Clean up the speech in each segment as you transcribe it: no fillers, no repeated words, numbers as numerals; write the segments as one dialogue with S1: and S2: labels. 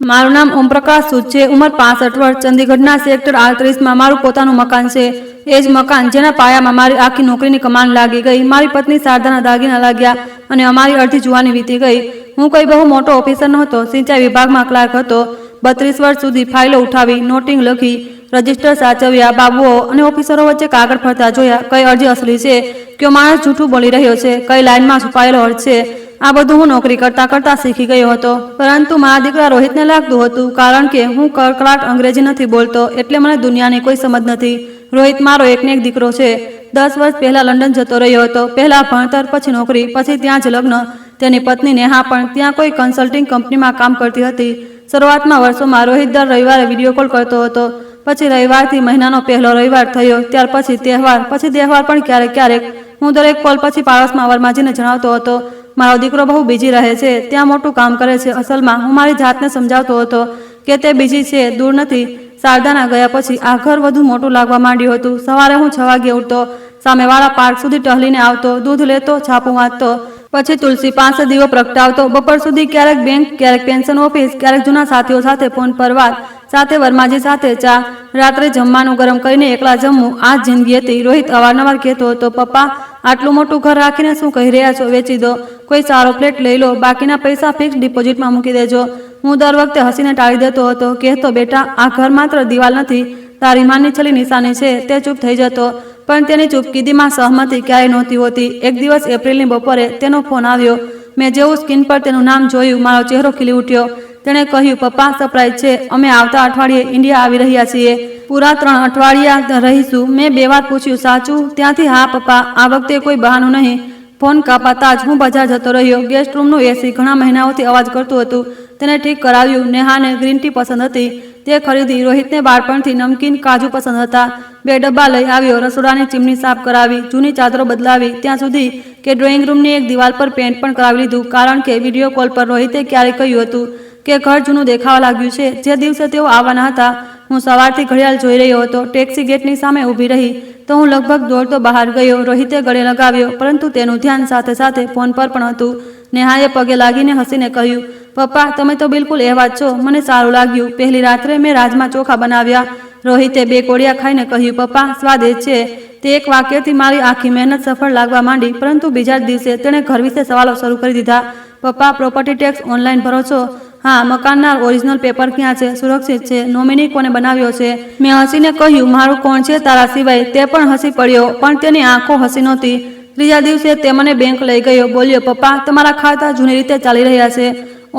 S1: મારું નામ ઓમપ્રકાશ સૂદ છે। ઉંમર 65 વર્ષ। ચંદીગઢના સેક્ટર 38માં મારું પોતાનું મકાન છે। એ જ મકાન જેના પાયામાં મારી આખી નોકરીની કમાન લાગી ગઈ। મારી પત્ની શારદાના દાગીના લાગ્યા અને અમારી અડધી જુવાની વીતી ગઈ। હું કોઈ બહુ મોટો ઓફિસર નહોતો, સિંચાઈ વિભાગમાં ક્લાર્ક હતો। 32 વર્ષ સુધી ફાઇલો ઉઠાવી, નોટિંગ લખી, રજિસ્ટર સાચવ્યા, બાબુઓ અને ઓફિસરો વચ્ચે કાગળ ફરતા જોયા। કઈ અરજી અસલી છે, કયો માણસ જૂઠું બોલી રહ્યો છે, કઈ લાઈનમાં છુપાયેલો અર્થ છે, આ બધું હું નોકરી કરતા કરતા શીખી ગયો હતો। પરંતુ મારા દીકરા રોહિતને લાગતું હતું, કારણ કે હું કડકડાટ અંગ્રેજી નથી બોલતો એટલે મને દુનિયાની કોઈ સમજ નથી। રોહિત મારો એકને એક દીકરો છે। 10 વર્ષ પહેલા લંડન જતો રહ્યો હતો। પહેલા ભણતર, પછી નોકરી, પછી ત્યાં જ લગ્ન। તેની પત્ની નેહા પણ ત્યાં કોઈ કન્સલ્ટિંગ કંપનીમાં કામ કરતી હતી। શરૂઆતમાં વર્ષોમાં રોહિત દર રવિવારે વિડીયો કોલ કરતો હતો। પછી રવિવારથી મહિનાનો પહેલો રવિવાર થયો, ત્યાર પછી તહેવાર પણ ક્યારેક ક્યારેક। હું દરેક કોલ પછી પાડોશમાં વરમાજીને જણાવતો હતો, મારો દીકરો બહુ બીજી રહે છે, ત્યાં મોટું કામ કરે છે। અસલમાં હું મારી જાતને સમજાવતો હતો કે તે બીજી છે, દૂર નથી। શારદાના ગયા પછી આ ઘર વધુ મોટું લાગવા માંડ્યું હતું। સવારે હું 6 વાગે ઉઠતો, સામેવાળા પાર્ક સુધી ટહલીને આવતો, દૂધ લેતો, છાપું વાંચતો, પછી તુલસી પાસે દીવો પ્રગટાવતો, બપોર સુધી ક્યારેક બેંક, ક્યારેક પેન્શન ઓફિસ, ક્યારેક જૂના સાથીઓ સાથે ફોન પર વાત, સાથે વરમાજી સાથે ચા, રાત્રે જમવાનું ગરમ કરીને એકલા જમવું, આ જ જિંદગી હતી। રોહિત અવારનવાર કહેતો હતો, પપ્પા આટલું મોટું ઘર રાખીને શું કહી રહ્યા છો, વેચી દો, કોઈ સારો ફ્લેટ લઈ લો, બાકીના પૈસા ફિક્સ ડિપોઝિટમાં મૂકી દેજો। હું દર વખતે હસીને ટાળી દેતો હતો, કહેતો બેટા આ ઘર માત્ર દિવાલ નથી, તારી માની છેલ્લી નિશાની છે। તે ચૂપ થઈ જતો, પણ તેની ચૂપકીદીમાં સહમતિ ક્યારેય નહોતી હોતી। એક દિવસ એપ્રિલની બપોરે તેનો ફોન આવ્યો। મેં જેવું સ્ક્રીન પર તેનું નામ જોયું, મારો ચહેરો ખીલી ઉઠ્યો। તેણે કહ્યું, પપ્પા સરપ્રાઈઝ છે, અમે આવતા અઠવાડિયે ઇન્ડિયા આવી રહ્યા છીએ, પૂરા 3 અઠવાડિયા રહીશું। મેં 2 વાર પૂછ્યું, સાચું? ત્યાંથી હા પપ્પા, આ વખતે કોઈ બહાનું નહીં। ફોન કાપાતા જ હું બજાર જતો રહ્યો। ગેસ્ટ રૂમનું એસી ઘણા મહિનાઓથી અવાજ કરતું હતું, તેને ઠીક કરાવ્યું। નેહાને ગ્રીન ટી પસંદ હતી, તે ખરીદી। રોહિતને બાળપણથી નમકીન, કાજુ પસંદ હતા, 2 ડબ્બા લઈ આવ્યો। રસોડાની ચીમની સાફ કરાવી, જૂની ચાદરો બદલાવી, ત્યાં સુધી કે ડ્રોઈંગ રૂમની એક દિવાલ પર પેન્ટ પણ કરાવી લીધું, કારણ કે વિડીયો કોલ પર રોહિતે ક્યારેક કહ્યું હતું કે ઘર જૂનું દેખાવા લાગ્યું છે। જે દિવસે તેઓ આવવાના હતા, હું સવારથી ઘડિયાળ જોઈ રહ્યો હતો। ટેક્સી ગેટની સામે ઊભી રહી તો હું લગભગ દોડતો બહાર ગયો। રોહિતે ગળે લગાવ્યો, પરંતુ તેનું ધ્યાન સાથે સાથે ફોન પર પણ હતું। નેહાએ પગે લાગીને હસીને કહ્યું, પપ્પા તમે તો બિલકુલ એવા જ છો, મને સારું લાગ્યું। પહેલી રાત્રે મેં રાજમા ચોખા બનાવ્યા। રોહિતે 2 કોડિયા ખાઈને કહ્યું, પપ્પા સ્વાદ એ છે। તે એક વાક્યથી મારી આખી મહેનત સફળ લાગવા માંડી, પરંતુ બીજા જ દિવસે તેણે ઘર વિશે સવાલો શરૂ કરી દીધા। પપ્પા પ્રોપર્ટી ટેક્સ ઓનલાઈન ભરો છો? હા। મકાનના ઓરિજિનલ પેપર ક્યાં છે? સુરક્ષિત છે? નોમિની કોને બનાવ્યો છે? મેં હસીને કહ્યું, મારું કોણ છે તારા સિવાય? તે પણ હસી પડ્યો, પણ તેની આંખો હસી નહોતી। ત્રીજા દિવસે તે મને બેંક લઈ ગયો, બોલ્યો, પપ્પા તમારા ખાતા જૂની રીતે ચાલી રહ્યા છે,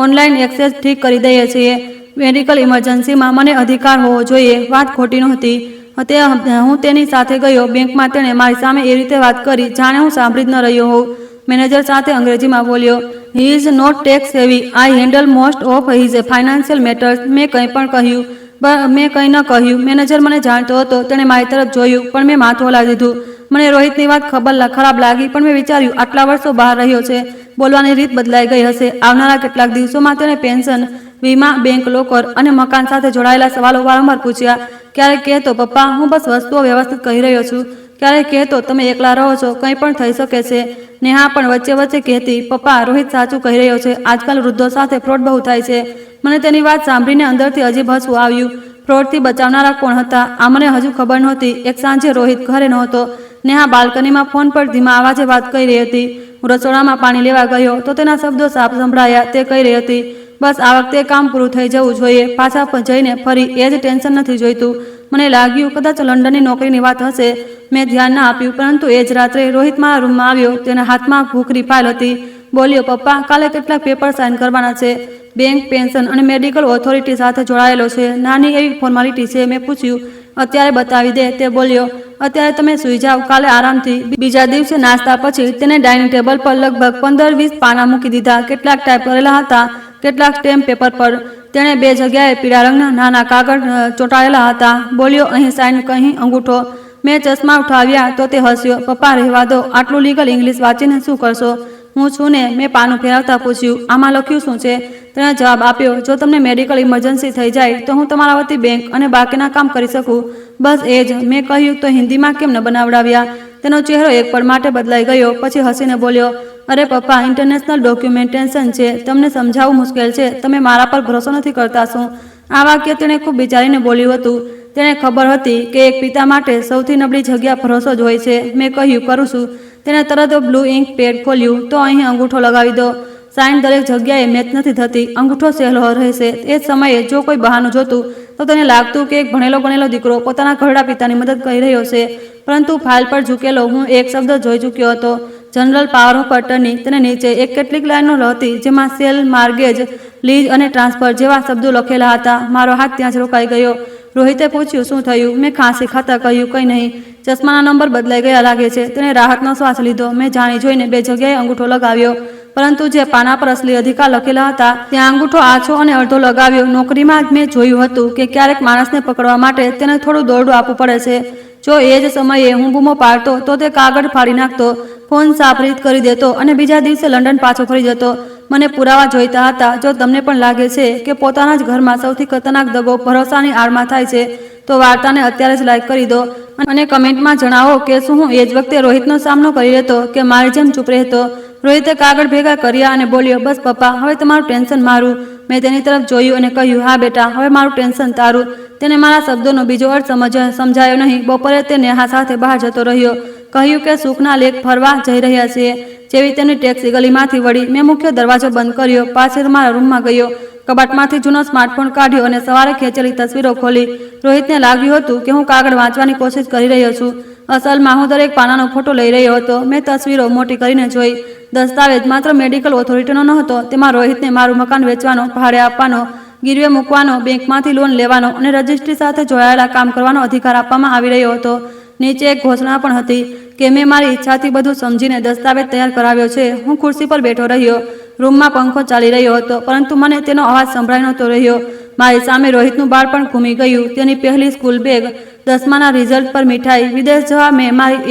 S1: ઓનલાઈન એક્સેસ ઠીક કરી દઈએ છીએ, મેડિકલ ઇમરજન્સીમાં મને અધિકાર હોવો જોઈએ। વાત ખોટી નહોતી। હું તેની સાથે ગયો બેંકમાં। તેણે મારી સામે એ રીતે વાત કરી જાણે હું સાંભળી જ ન રહ્યો હોઉં। મેનેજર સાથે અંગ્રેજીમાં બોલ્યો, he is not tax heavy, I handle most of his financial matters. મેં કંઈ ન કહ્યું। મેનેજર મને જાણતો હતો, તેણે મારી તરફ જોયું, પણ મેં માથું હલાવી દીધું। મને રોહિતની વાત ખરાબ લાગી, પણ મેં વિચાર્યું આટલા વર્ષો બહાર રહ્યો છે, બોલવાની રીત બદલાઈ ગઈ હશે। આવનારા કેટલાક દિવસોમાં તેણે પેન્શન, વીમા, બેંક લોકર અને મકાન સાથે જોડાયેલા સવાલો વારંવાર પૂછ્યા। ક્યારેક કહેતો, પપ્પા હું બસ વસ્તુઓ વ્યવસ્થિત કહી રહ્યો છું, ક્યારેક કહેતો, તમે એકલા રહો છો, કંઈ પણ થઈ શકે છે। નેહા પણ વચ્ચે વચ્ચે કહેતી, પપ્પા રોહિત સાચું કહી રહ્યો છે, આજકાલ વૃદ્ધો સાથે ફ્રોડ બહુ થાય છે। મને તેની વાત સાંભળીને અંદરથી અજીબ હસવું આવ્યું। ફ્રોડથી બચાવનારા કોણ હતા, આ મને હજુ ખબર નહોતી। એક સાંજે રોહિત ઘરે નહોતો। નેહા બાલ્કનીમાં ફોન પર ધીમા અવાજે વાત કરી રહી હતી। હું રસોડામાં પાણી લેવા ગયો તો તેના શબ્દો સાફ સંભળાયા। તે કહી રહી હતી, બસ આ વખતે કામ પૂરું થઈ જવું જોઈએ, પાછા જઈને ફરી એ જ ટેન્શન નથી જોઈતું। મને લાગ્યું કદાચ લંડનની નોકરીની વાત હશે। મેં ધ્યાન ના આપ્યું, પરંતુ એ જ રાત્રે રોહિત મારા રૂમમાં આવ્યો। તેના હાથમાં ભૂખરી ફાઇલ હતી। બોલ્યો, પપ્પા કાલે કેટલાક પેપર સાઇન કરવાના છે, બેંક, પેન્શન અને મેડિકલ ઓથોરિટી સાથે જોડાયેલો છે, નાની એવી ફોર્માલિટી છે। મેં પૂછ્યું, અત્યારે બતાવી દે? તે બોલ્યો, અત્યારે તમે સૂઈ જાઓ, કાલે આરામથી। બીજા દિવસે નાસ્તા પછી તેને ડાઇનિંગ ટેબલ પર લગભગ 15-20 પાના મૂકી દીધા। કેટલાક ટાઈપ કરેલા હતા, કેટલાક સ્ટેમ્પ પેપર પર। તેણે 2 જગ્યાએ પીળા રંગના નાના કાગળ ચોંટાડેલા હતા। બોલ્યો, અહીં સાઇન, અહીં અંગૂઠો। મેં ચશ્મા ઉઠાવ્યા તો તે હસ્યો, પપ્પા રહેવા દો, આટલું લીગલ ઇંગ્લિશ વાંચીને શું કરશો? હું છું ને? મેં પાનું ફેરવતા પૂછ્યું, આમાં લખ્યું શું છે? તેણે જવાબ આપ્યો, જો તમને મેડિકલ ઇમરજન્સી થઈ જાય તો હું તમારા વતી બેંક અને બાકીના કામ કરી શકું, બસ એ જ। મેં કહ્યું, તો હિન્દીમાં કેમ ન બનાવડાવ્યા? તેનો ચહેરો એક પળ માટે બદલાઈ ગયો, પછી હસીને બોલ્યો, અરે પપ્પા, ઇન્ટરનેશનલ ડોક્યુમેન્ટેશન છે, તમને સમજાવવું મુશ્કેલ છે, તમે મારા પર ભરોસો નથી કરતા શું? આ વાક્ય તેણે ખૂબ વિચારીને બોલ્યું હતું. તેણે ખબર હતી કે એક પિતા માટે સૌથી નબળી જગ્યા ભરોસો જ હોય છે. મેં કહ્યું, કરું છું. તેણે તરત બ્લુ ઇન્ક પેડ ખોલ્યું. તો અહીં અંગૂઠો લગાવી દો. સાઇન દરેક જગ્યાએ મેચ નથી થતી. અંગૂઠો સહેલો રહેશે. એ જ સમયે જો કોઈ બહાનું જોતું તો તેને લાગતું કે એક ભણેલો ગણેલો દીકરો પોતાના ઘરડા પિતાની મદદ કરી રહ્યો છે. પરંતુ ફાઇલ પર ઝૂકેલો હું એક શબ્દ જોઈ ચૂક્યો હતો. General power of attorney. તેને નીચે એક કેટલીક લાઈનો હતી જેમાં સેલ, માર્ગેજ, લીઝ અને ટ્રાન્સફર જેવા શબ્દો લખેલા હતા. મારો હાથ ત્યાં જ રોકાઈ ગયો. રોહિતે પૂછ્યું, શું થયું? મેં ખાંસી ખાતા કહ્યું, કંઈ નહીં. ચશ્માના નંબર બદલાઈ ગયા લાગે છે. તેણે રાહતનો શ્વાસ લીધો. મેં જાણી જોઈને 2 જગ્યાએ અંગૂઠો લગાવ્યો, પરંતુ જે પાના પર અસલી અધિકાર લખેલા હતા ત્યાં અંગૂઠો આછો અને અડધો લગાવ્યો. નોકરીમાં મેં જોયું હતું કે ક્યારેક માણસને પકડવા માટે તેને થોડું દોરડું આપવું પડે છે. જો એ જ સમયે હું બૂમો પાડતો તો તે કાગળ ફાડી નાખતો, ફોન સાફરીત કરી દેતો અને બીજા દિવસે લંડન પાછો ફરી જતો. મને પુરાવા જોઈતા હતા. જો તમને પણ લાગે છે કે પોતાના જ ઘરમાં સૌથી ખતરનાક દગો ભરોસાની આડમાં થાય છે તો વાર્તાને અત્યારે જ લાઈક કરી દો અને કમેન્ટમાં જણાવો કે શું હું એ જ વખતે રોહિતનો સામનો કરી લેતો કે મારી જેમ ચૂપ રહેતો. રોહિતે કાગળ ભેગા કર્યા અને બોલ્યો, બસ પપ્પા, હવે તમારું ટેન્શન મારું. મેં તેની તરફ જોયું અને કહ્યું, હા બેટા, હવે મારું ટેન્શન તારું. તેને મારા શબ્દોનો બીજો અર્થ સમજાયો નહીં. બપોરે તે નેહા સાથે બહાર જતો રહ્યો. કહ્યું કે સુખના લેક ફરવા જઈ રહ્યા છીએ. જેવી તેમની ટેક્સી ગલીમાંથી વળી, મેં મુખ્ય દરવાજો બંધ કર્યો. પાછળ મારા રૂમમાં ગયો. કબાટમાંથી જૂનો સ્માર્ટફોન કાઢ્યો અને સવારે ખેંચેલી તસવીરો ખોલી. રોહિતને લાગ્યું હતું કે હું કાગળ વાંચવાની કોશિશ કરી રહ્યો છું. અસલમાં હું દરેક પાનાનો ફોટો લઈ રહ્યો હતો. મેં તસવીરો મોટી કરીને જોઈ. દસ્તાવેજ માત્ર મેડિકલ ઓથોરિટીનો નહોતો. તેમાં રોહિતને મારું મકાન વેચવાનો, ભાડે આપવાનો, ગીરવે મૂકવાનો, બેંકમાંથી લોન લેવાનો અને રજિસ્ટ્રી સાથે જોડાયેલા કામ કરવાનો અધિકાર આપવામાં આવી રહ્યો હતો. નીચે એક ઘોષણા પણ હતી કે મેં મારી ઈચ્છાથી બધું સમજીને દસ્તાવેજ તૈયાર કરાવ્યો છે. હું ખુરશી પર બેઠો રહ્યો. રૂમમાં પંખો ચાલી રહ્યો હતો, પરંતુ મને તેનો અવાજ સંભળાઈ નહોતો રહ્યો. મારી સામે રોહિતનું બાળપણ ઘૂમી ગયું. તેની પહેલી સ્કૂલ બેગ, 10માના રિઝલ્ટ પર મીઠાઈ, વિદેશ જવા મેં મારી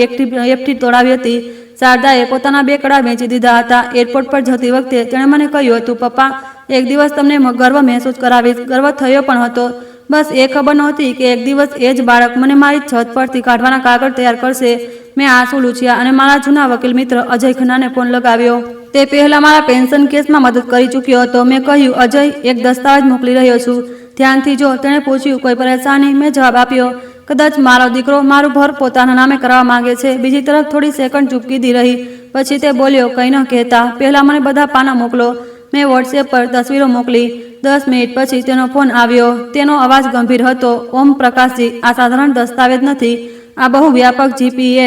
S1: એફટી તોડાવી હતી. શારદાએ પોતાના 2 કડા વેચી દીધા હતા. એરપોર્ટ પર જતી વખતે તેણે મને કહ્યું હતું, પપ્પા, એક દિવસ તમને ગર્વ મહેસૂસ કરાવીશ. ગર્વ થયો પણ હતો. બસ એ ખબર નહોતી કે એક દિવસ એ જ બાળક મને મારી છત પરથી કાઢવાના કાગળ તૈયાર કરશે. મેં આંસુ લૂછ્યા અને મારા જૂના વકીલ મિત્ર અજય ખન્નાને ફોન લગાવ્યો. તે પહેલા મારા પેન્શન કેસમાં મદદ કરી ચૂક્યો હતો. મેં કહ્યું, અજય, એક દસ્તાવેજ મોકલી રહ્યો છું, ધ્યાનથી જો. તેણે પૂછ્યું, કોઈ પરેશાની? મેં જવાબ આપ્યો, કદાચ મારો દીકરો મારું ઘર પોતાના નામે કરવા માંગે છે. બીજી તરફ થોડી સેકન્ડ ચૂપકીદી રહી. પછી તે બોલ્યો, કંઈ ન કહેતા, પહેલાં મને બધા પાના મોકલો. મેં વોટ્સએપ પર તસવીરો મોકલી. 10 મિનિટ પછી તેનો ફોન આવ્યો. તેનો અવાજ ગંભીર હતો. ઓમ પ્રકાશજી, આ સાધારણ દસ્તાવેજ નથી. આ બહુ વ્યાપક જીપીએ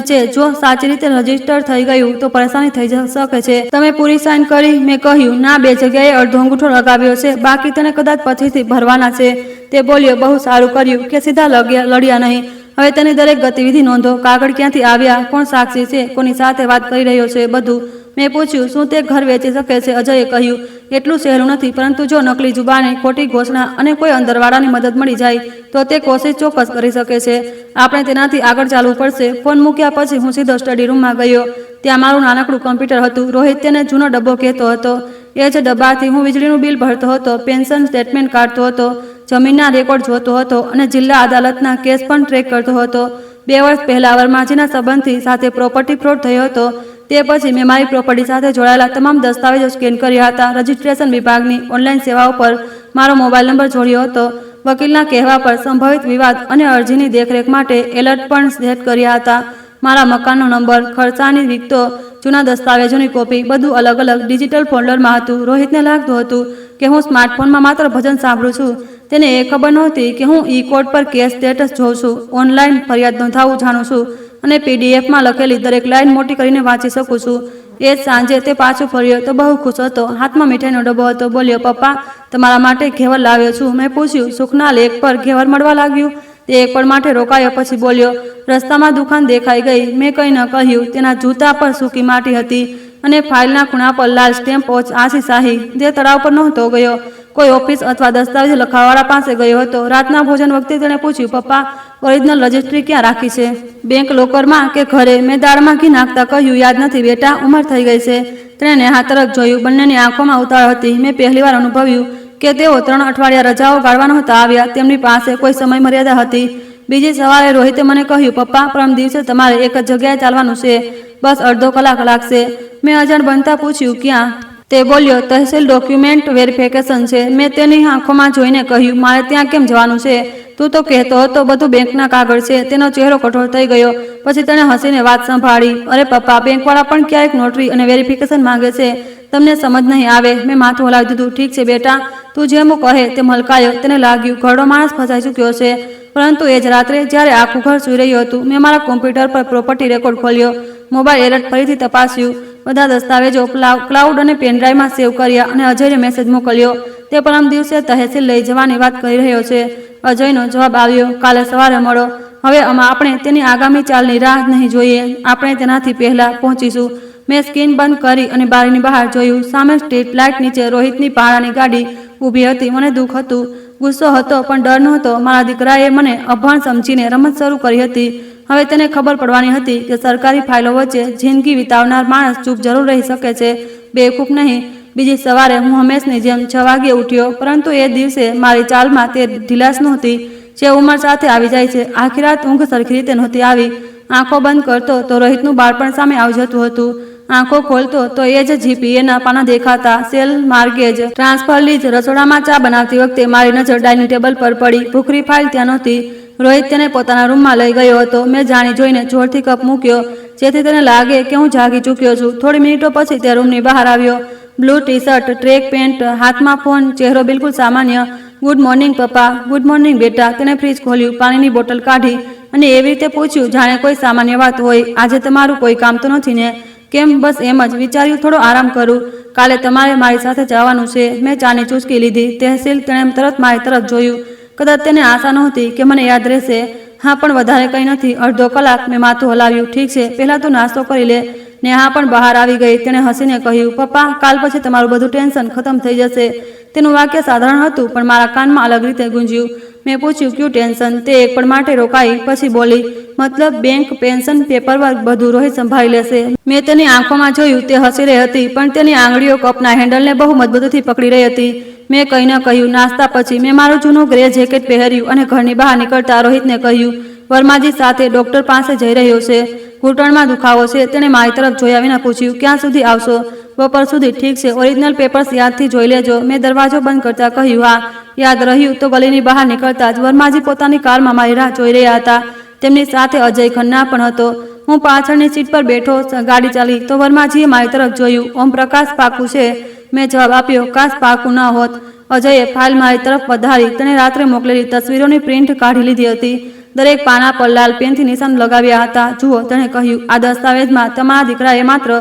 S1: છે. જો સાચી રીતે રજીસ્ટર થઈ ગયું તો પરેશાની થઈ શકે છે. તમે પૂરી સાઇન કરી? મેં કહ્યું, ના, 2 જગ્યાએ અડધો અંગૂઠો લગાવ્યો છે, બાકી તેને કદાચ પછીથી ભરવાના છે. તે બોલ્યો, બહુ સારું કર્યું કે સીધા લડ્યા નહીં. હવે તેની દરેક ગતિવિધિ નોંધો. કાગળ ક્યાંથી આવ્યા, કોણ સાક્ષી છે, કોની સાથે વાત કરી રહ્યો છે, બધું. મેં પૂછ્યું, શું તે ઘર વેચી શકે છે? અજયે કહ્યું, એટલું સહેલું નથી, પરંતુ જો નકલી જુબાની, ખોટી ઘોષણા અને કોઈ અંદરવાળાની મદદ મળી જાય તો તે કોશિશ ચોક્કસ કરી શકે છે. આપણે તેનાથી આગળ ચાલવું પડશે. ફોન મૂક્યા પછી હું સીધો સ્ટડી રૂમમાં ગયો. ત્યાં મારું નાનકડું કમ્પ્યુટર હતું. રોહિત તેને જૂનો ડબ્બો કહેતો હતો. એ જ ડબ્બાથી હું વીજળીનું બિલ ભરતો હતો, પેન્શન સ્ટેટમેન્ટ કાઢતો હતો, જમીનના રેકોર્ડ જોતો હતો અને જિલ્લા અદાલતના કેસ પણ ટ્રેક કરતો હતો. 2 વર્ષ પહેલા વરમાજીના સંબંધી સાથે પ્રોપર્ટી ફ્રોડ થયો હતો. તે પછી મેં મારી પ્રોપર્ટી સાથે જોડાયેલા તમામ દસ્તાવેજો સ્કેન કર્યા હતા. રજિસ્ટ્રેશન વિભાગની ઓનલાઈન સેવાઓ પર મારો મોબાઈલ નંબર જોડ્યો હતો. વકીલના કહેવા પર સંભવિત વિવાદ અને અરજીની દેખરેખ માટે એલર્ટ પણ સેટ કર્યા હતા. મારા મકાનનો નંબર, ખર્ચાની વિગતો, જૂના દસ્તાવેજોની કોપી, બધું અલગ અલગ ડિજિટલ ફોલ્ડરમાં હતું. રોહિતને લાગતું હતું કે હું સ્માર્ટફોનમાં માત્ર ભજન સાંભળું છું. તેને એ ખબર નહોતી કે હું ઈ-કોર્ટ પર કેસ સ્ટેટસ જોઉં છું, ઓનલાઈન ફરિયાદ નોંધાવું જાણું છું અને પીડીએફમાં લખેલી દરેક લાઈન મોટી કરીને વાંચી શકું છું. એ જ સાંજે તે પાછો ફર્યો તો બહુ ખુશ હતો. હાથમાં મીઠાઈનો ડબ્બો હતો. બોલ્યો, પપ્પા, તમારા માટે ઘેવર લાવ્યો છું. મેં પૂછ્યું, સુખના લેક પર ઘેવર મળવા લાગ્યું? તે એક પળ માટે રોકાયો, પછી બોલ્યો, રસ્તામાં દુકાન દેખાઈ ગઈ. મેં કંઈ ન કહ્યું. તેના જૂતા પર સૂકી માટી હતી અને ફાઇલના ખૂણા પર લાલ સ્ટેમ્પ આછી શાહી. તે તળાવ પર નહોતો ગયો. કોઈ ઓફિસ અથવા દસ્તાવેજ લખાવાળા પાસે ગયો હતો. રાતના ભોજન વખતે તેણે પૂછ્યું, પપ્પા, ઓરિજિનલ રજિસ્ટ્રી ક્યાં રાખી છે? બેંક લોકરમાં કે ઘરે? મેં દાળમાં ઘી નાખતા કહ્યું, યાદ નથી બેટા, ઉંમર થઈ ગઈ છે. તેણે નેહા તરફ જોયું. બંનેની આંખોમાં ઉતાળ હતી. મેં પહેલીવાર અનુભવ્યું કે તેઓ 3 અઠવાડિયા રજાઓ ગાળવા નહોતા આવ્યા. તેમની પાસે કોઈ સમય મર્યાદા હતી. બીજી સવારે રોહિતે મને કહ્યું, પપ્પા, પરમ દિવસે તમારે એક જ જગ્યાએ ચાલવાનું છે. બસ અડધો કલાક લાગશે. મેં અજાણ બનતા પૂછ્યું, ક્યાં? તે બોલ્યો, તહેસીલ ડોક્યુમેન્ટ વેરિફિકેશન છે. મેં તેની આંખોમાં જોઈને કહ્યું, મારે ત્યાં કેમ જવાનું છે? તું તો કહેતો હતો બધું બેંકના કાગળ છે. તેનો ચહેરો કઠોર થઈ ગયો. પછી તેણે હસીને વાત સંભાળી. અરે પપ્પા, બેંકવાળા પણ ક્યારેક નોટરી અને વેરિફિકેશન માંગે છે. તમને સમજ નહીં આવે. મેં માથું હલાવી દીધું. ઠીક છે બેટા, તું જેમ કહે તેમ હલકાયો. તેને લાગ્યું ઘરડો માણસ ફસાઈ ચૂક્યો છે. પરંતુ એ જ રાત્રે જ્યારે આખું ઘર સૂઈ રહ્યું હતું, મેં મારા કોમ્પ્યુટર પર પ્રોપર્ટી રેકોર્ડ ખોલ્યો, મોબાઈલ એલર્ટ ફરીથી તપાસ્યું, બધા દસ્તાવેજો ક્લાઉડ અને પેનડ્રાઈવમાં સેવ કર્યા અને અજયને મેસેજ મોકલ્યો. તે પરમ દિવસે તહેસીલ લઈ જવાની વાત કરી રહ્યો છે. અજયનો જવાબ આવ્યો, કાલે સવારે મળો. હવે આપણે તેની આગામી ચાલની રાહ નહીં જોઈએ. આપણે તેનાથી પહેલા પહોંચીશું. મેં સ્ક્રીન બંધ કરી અને બારીની બહાર જોયું. સામે સ્ટ્રીટ લાઇટ નીચે રોહિતની ભાડાની ગાડી ઊભી હતી. મને દુઃખ હતું, ગુસ્સો હતો, પણ ડર નહોતો. મારા દીકરાએ મને અભણ સમજીને રમત શરૂ કરી હતી. હવે તેને ખબર પડવાની હતી કે સરકારી ફાઇલો વચ્ચે જિંદગી વિતાવનાર માણસ ચૂપ જરૂર રહી શકે છે, બેવકૂફ નહીં. બીજી સવારે હું હંમેશની જેમ 6 વાગ્યે ઉઠ્યો, પરંતુ એ દિવસે મારી ચાલમાં તે ઢીલાસ નહોતી જે ઉંમર સાથે આવી જાય છે. આખી રાત ઊંઘ સરખી રીતે નહોતી આવી. આંખો બંધ કરતો તો રોહિતનું બાળપણ સામે આવી જતું હતું. આંખો ખોલતો તો એ જ જીપીએના પાના દેખાતા. Sale mortgage transfer lease. રસોડામાં ચા બનાવતી વખતે મારી નજર ડાઇનિંગ ટેબલ પર પડી. ભૂખરી ફાઇલ ત્યાં નહોતી. રોહિત તેને પોતાના રૂમમાં લઈ ગયો હતો. મેં જાણી જોઈને જોરથી કપ મૂક્યો, જેથી તેને લાગે કે હું જાગી ચૂક્યો છું. થોડી મિનિટો પછી તે રૂમની બહાર આવ્યો. Blue T shirt, track pant, હાથમાં ફોન, ચહેરો બિલકુલ સામાન્ય. ગુડ મોર્નિંગ પપ્પા. ગુડ મોર્નિંગ બેટા. તેને ફ્રીજ ખોલ્યું, પાણીની બોટલ કાઢી અને એવી રીતે પૂછ્યું જાણે કોઈ સામાન્ય વાત હોય. આજે તમારું કોઈ કામ તો નથી ને? કેમ? બસ એમ જ. વિચાર્યું થોડો આરામ કરું. કાલે તમારે મારી સાથે જવાનું છે. મેં ચાની ચૂસકી લીધી. તહેસીલ. તેણે તરત મારી તરફ જોયું. કદાચ તેને આશા નહોતી કે મને યાદ રહેશે. હા, પણ વધારે કંઈ નથી. અડધો કલાક. મેં માથું હલાવ્યું. ઠીક છે, પહેલાં તું નાસ્તો કરી લે. નેહા પણ બહાર આવી ગઈ. તેણે હસીને કહ્યું, પપ્પા, કાલ પછી તમારું બધું ટેન્શન ખતમ થઈ જશે. તેનું વાક્ય સાધારણ હતું, પણ મારા કાનમાં અલગ રીતે ગુંજ્યું. મેં પૂછ્યું, ક્યું ટેન્શન? તે એક પણ માટે રોકાઈ, પછી બોલી, મતલબ બેંક, પેન્શન, પેપરવર્ક બધું રોહિત સંભાળી લેશે. મેં તેની આંખોમાં જોયું. તે હસી રહી હતી, પણ તેની આંગળીઓ કપના હેન્ડલને બહુ મજબૂતીથી પકડી રહી હતી. મેં કંઈ ન કહ્યું. નાસ્તા પછી મેં મારું જૂનું ગ્રે જેકેટ પહેર્યું અને ઘરની બહાર નીકળતા રોહિતને કહ્યું, વર્માજી સાથે ડોક્ટર પાસે જઈ રહ્યો છે. ઘૂંટણમાં દુખાવો છે. તેણે મારી તરફ જોયા વિના પૂછ્યું, ક્યાં સુધી આવશો? બપોર સુધી. ઠીક છે, ઓરિજિનલ પેપર્સ યાદથી જોઈ લેજો. મેં દરવાજો બંધ કરતા કહ્યું, હા. યાદ રહ્યું. તો ગલીની બહાર નીકળતા જ વર્માજી પોતાની કારમાં મારી રાહ જોઈ રહ્યા હતા. તેમની સાથે અજય ખન્ના પણ હતો. હું પાછળની સીટ પર બેઠો. ગાડી ચાલી તો વર્માજીએ મારી તરફ જોયું. ઓમ પ્રકાશ પાકું છે? મેં જવાબ આપ્યો, કાશ પાકું ન હોત. અજયે ફાઇલ મારી તરફ વધારી. તેણે રાત્રે મોકલેલી તસવીરોની પ્રિન્ટ કાઢી લીધી હતી. દરેક પાના પર લાલ પેનથી નિશાન લગાવ્યા હતા. જુઓ, તેણે કહ્યું, આ દસ્તાવેજમાં તમારા દીકરાએ માત્ર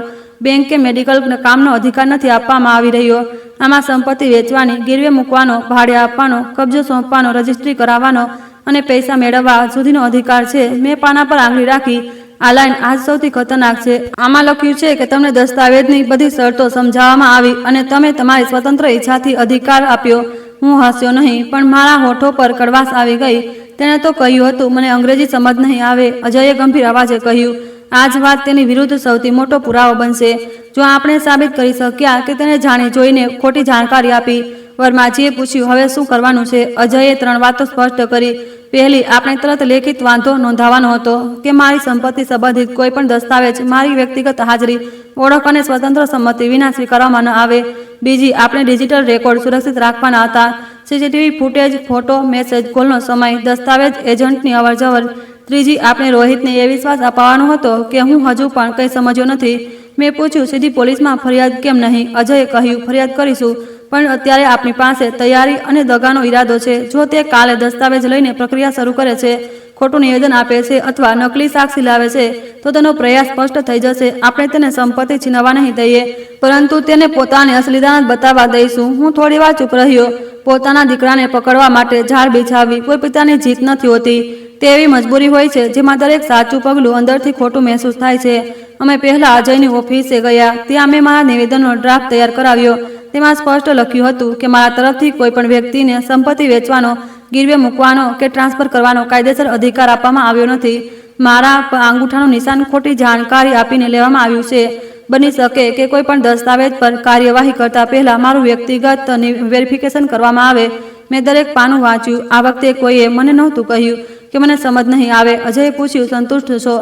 S1: બેંક કે મેડિકલ કામનો અધિકાર નથી આપવામાં આવી રહ્યો. આમાં સંપત્તિ વેચવાની, ગીરવે મૂકવાનો, ભાડે આપવાનો, કબજો સોંપવાનો, રજિસ્ટ્રી કરાવવાનો અને પૈસા મેળવવા સુધીનો અધિકાર છે. મેં પાના પર આંગળી રાખી. આ લાઈન આજ સૌથી ખતરનાક છે. આમાં લખ્યું છે કે તમને દસ્તાવેજની બધી શરતો સમજાવવામાં આવી અને તમે તમારી સ્વતંત્ર ઈચ્છાથી અધિકાર આપ્યો. હું હસ્યો નહીં, પણ મારા હોઠો પર કડવાશ આવી ગઈ. તેણે તો કહ્યું હતું, મને અંગ્રેજી સમજ નહીં આવે. અજયે ગંભીર અવાજે કહ્યું, આ જ વાત તેની વિરુદ્ધ સૌથી મોટો પુરાવો બનશે. જો આપણે સાબિત કરી શક્યા કે તેણે જાણી જોઈને ખોટી જાણકારી આપી. વર્માજીએ પૂછ્યું, હવે શું કરવાનું છે? અજયે 3 વાતો સ્પષ્ટ કરી. પહેલી, આપણે તરત લેખિત વાંધો નોંધાવવાનો હતો કે મારી સંપત્તિ સંબંધિત કોઈ પણ દસ્તાવેજ મારી વ્યક્તિગત હાજરી, ઓળખ અને સ્વતંત્ર સંમતિ વિના સ્વીકારવામાં ન આવે. બીજી, આપણે ડિજિટલ રેકોર્ડ સુરક્ષિત રાખવાના હતા. સીસીટીવી ફૂટેજ, ફોટો, મેસેજ કોલનો સમય, દસ્તાવેજ, એજન્ટની અવરજવર. ત્રીજી, આપણે રોહિતને એ વિશ્વાસ અપાવવાનો હતો કે હું હજુ પણ કંઈ સમજ્યો નથી. મેં પૂછ્યું, સીધી પોલીસમાં ફરિયાદ કેમ નહીં? અજયે કહ્યું, ફરિયાદ કરીશું, પણ અત્યારે આપણી પાસે તૈયારી અને દગાનો ઈરાદો છે. જો તે કાલે દસ્તાવેજ લઈને પ્રક્રિયા શરૂ કરે છે, ખોટું નિવેદન આપે છે અથવા નકલી સાક્ષી લાવે છે, તો તેનો પ્રયાસ સ્પષ્ટ થઈ જશે. આપણે તેને સંપત્તિ છીનવવા નહીં દઈએ, પરંતુ તેને પોતાની અસલી દાનત બતાવવા દઈશું. હું થોડી વાર ચૂપ રહ્યો. પોતાના દીકરાને પકડવા માટે ઝાડ બિછાવવી કોઈ પિતાની જીત નથી હોતી. તે એવી મજબૂરી હોય છે જેમાં દરેક સાચું પગલું અંદરથી ખોટું મહેસૂસ થાય છે. અમે પહેલા અજયની ઓફિસે ગયા. ત્યાં મેં મારા નિવેદનનો ડ્રાફ્ટ તૈયાર કરાવ્યો. તેમાં સ્પષ્ટ લખ્યું હતું કે મારા તરફથી કોઈ પણ વ્યક્તિને સંપત્તિ વેચવાનો, ગીરવે મૂકવાનો કે ટ્રાન્સફર કરવાનો કાયદેસર અધિકાર આપવામાં આવ્યો નથી. મારા અંગૂઠાનું નિશાન ખોટી જાણકારી આપીને લેવામાં આવ્યું છે. બની શકે કે કોઈ પણ દસ્તાવેજ પર કાર્યવાહી કરતા પહેલા મારું વ્યક્તિગત વેરિફિકેશન કરવામાં આવે. મેં દરેક પાનું વાંચ્યું. આ વખતે કોઈએ મને નહોતું કહ્યું કે મને સમજ નહીં આવે. અજયે પૂછ્યું, સંતુષ્ટ છો?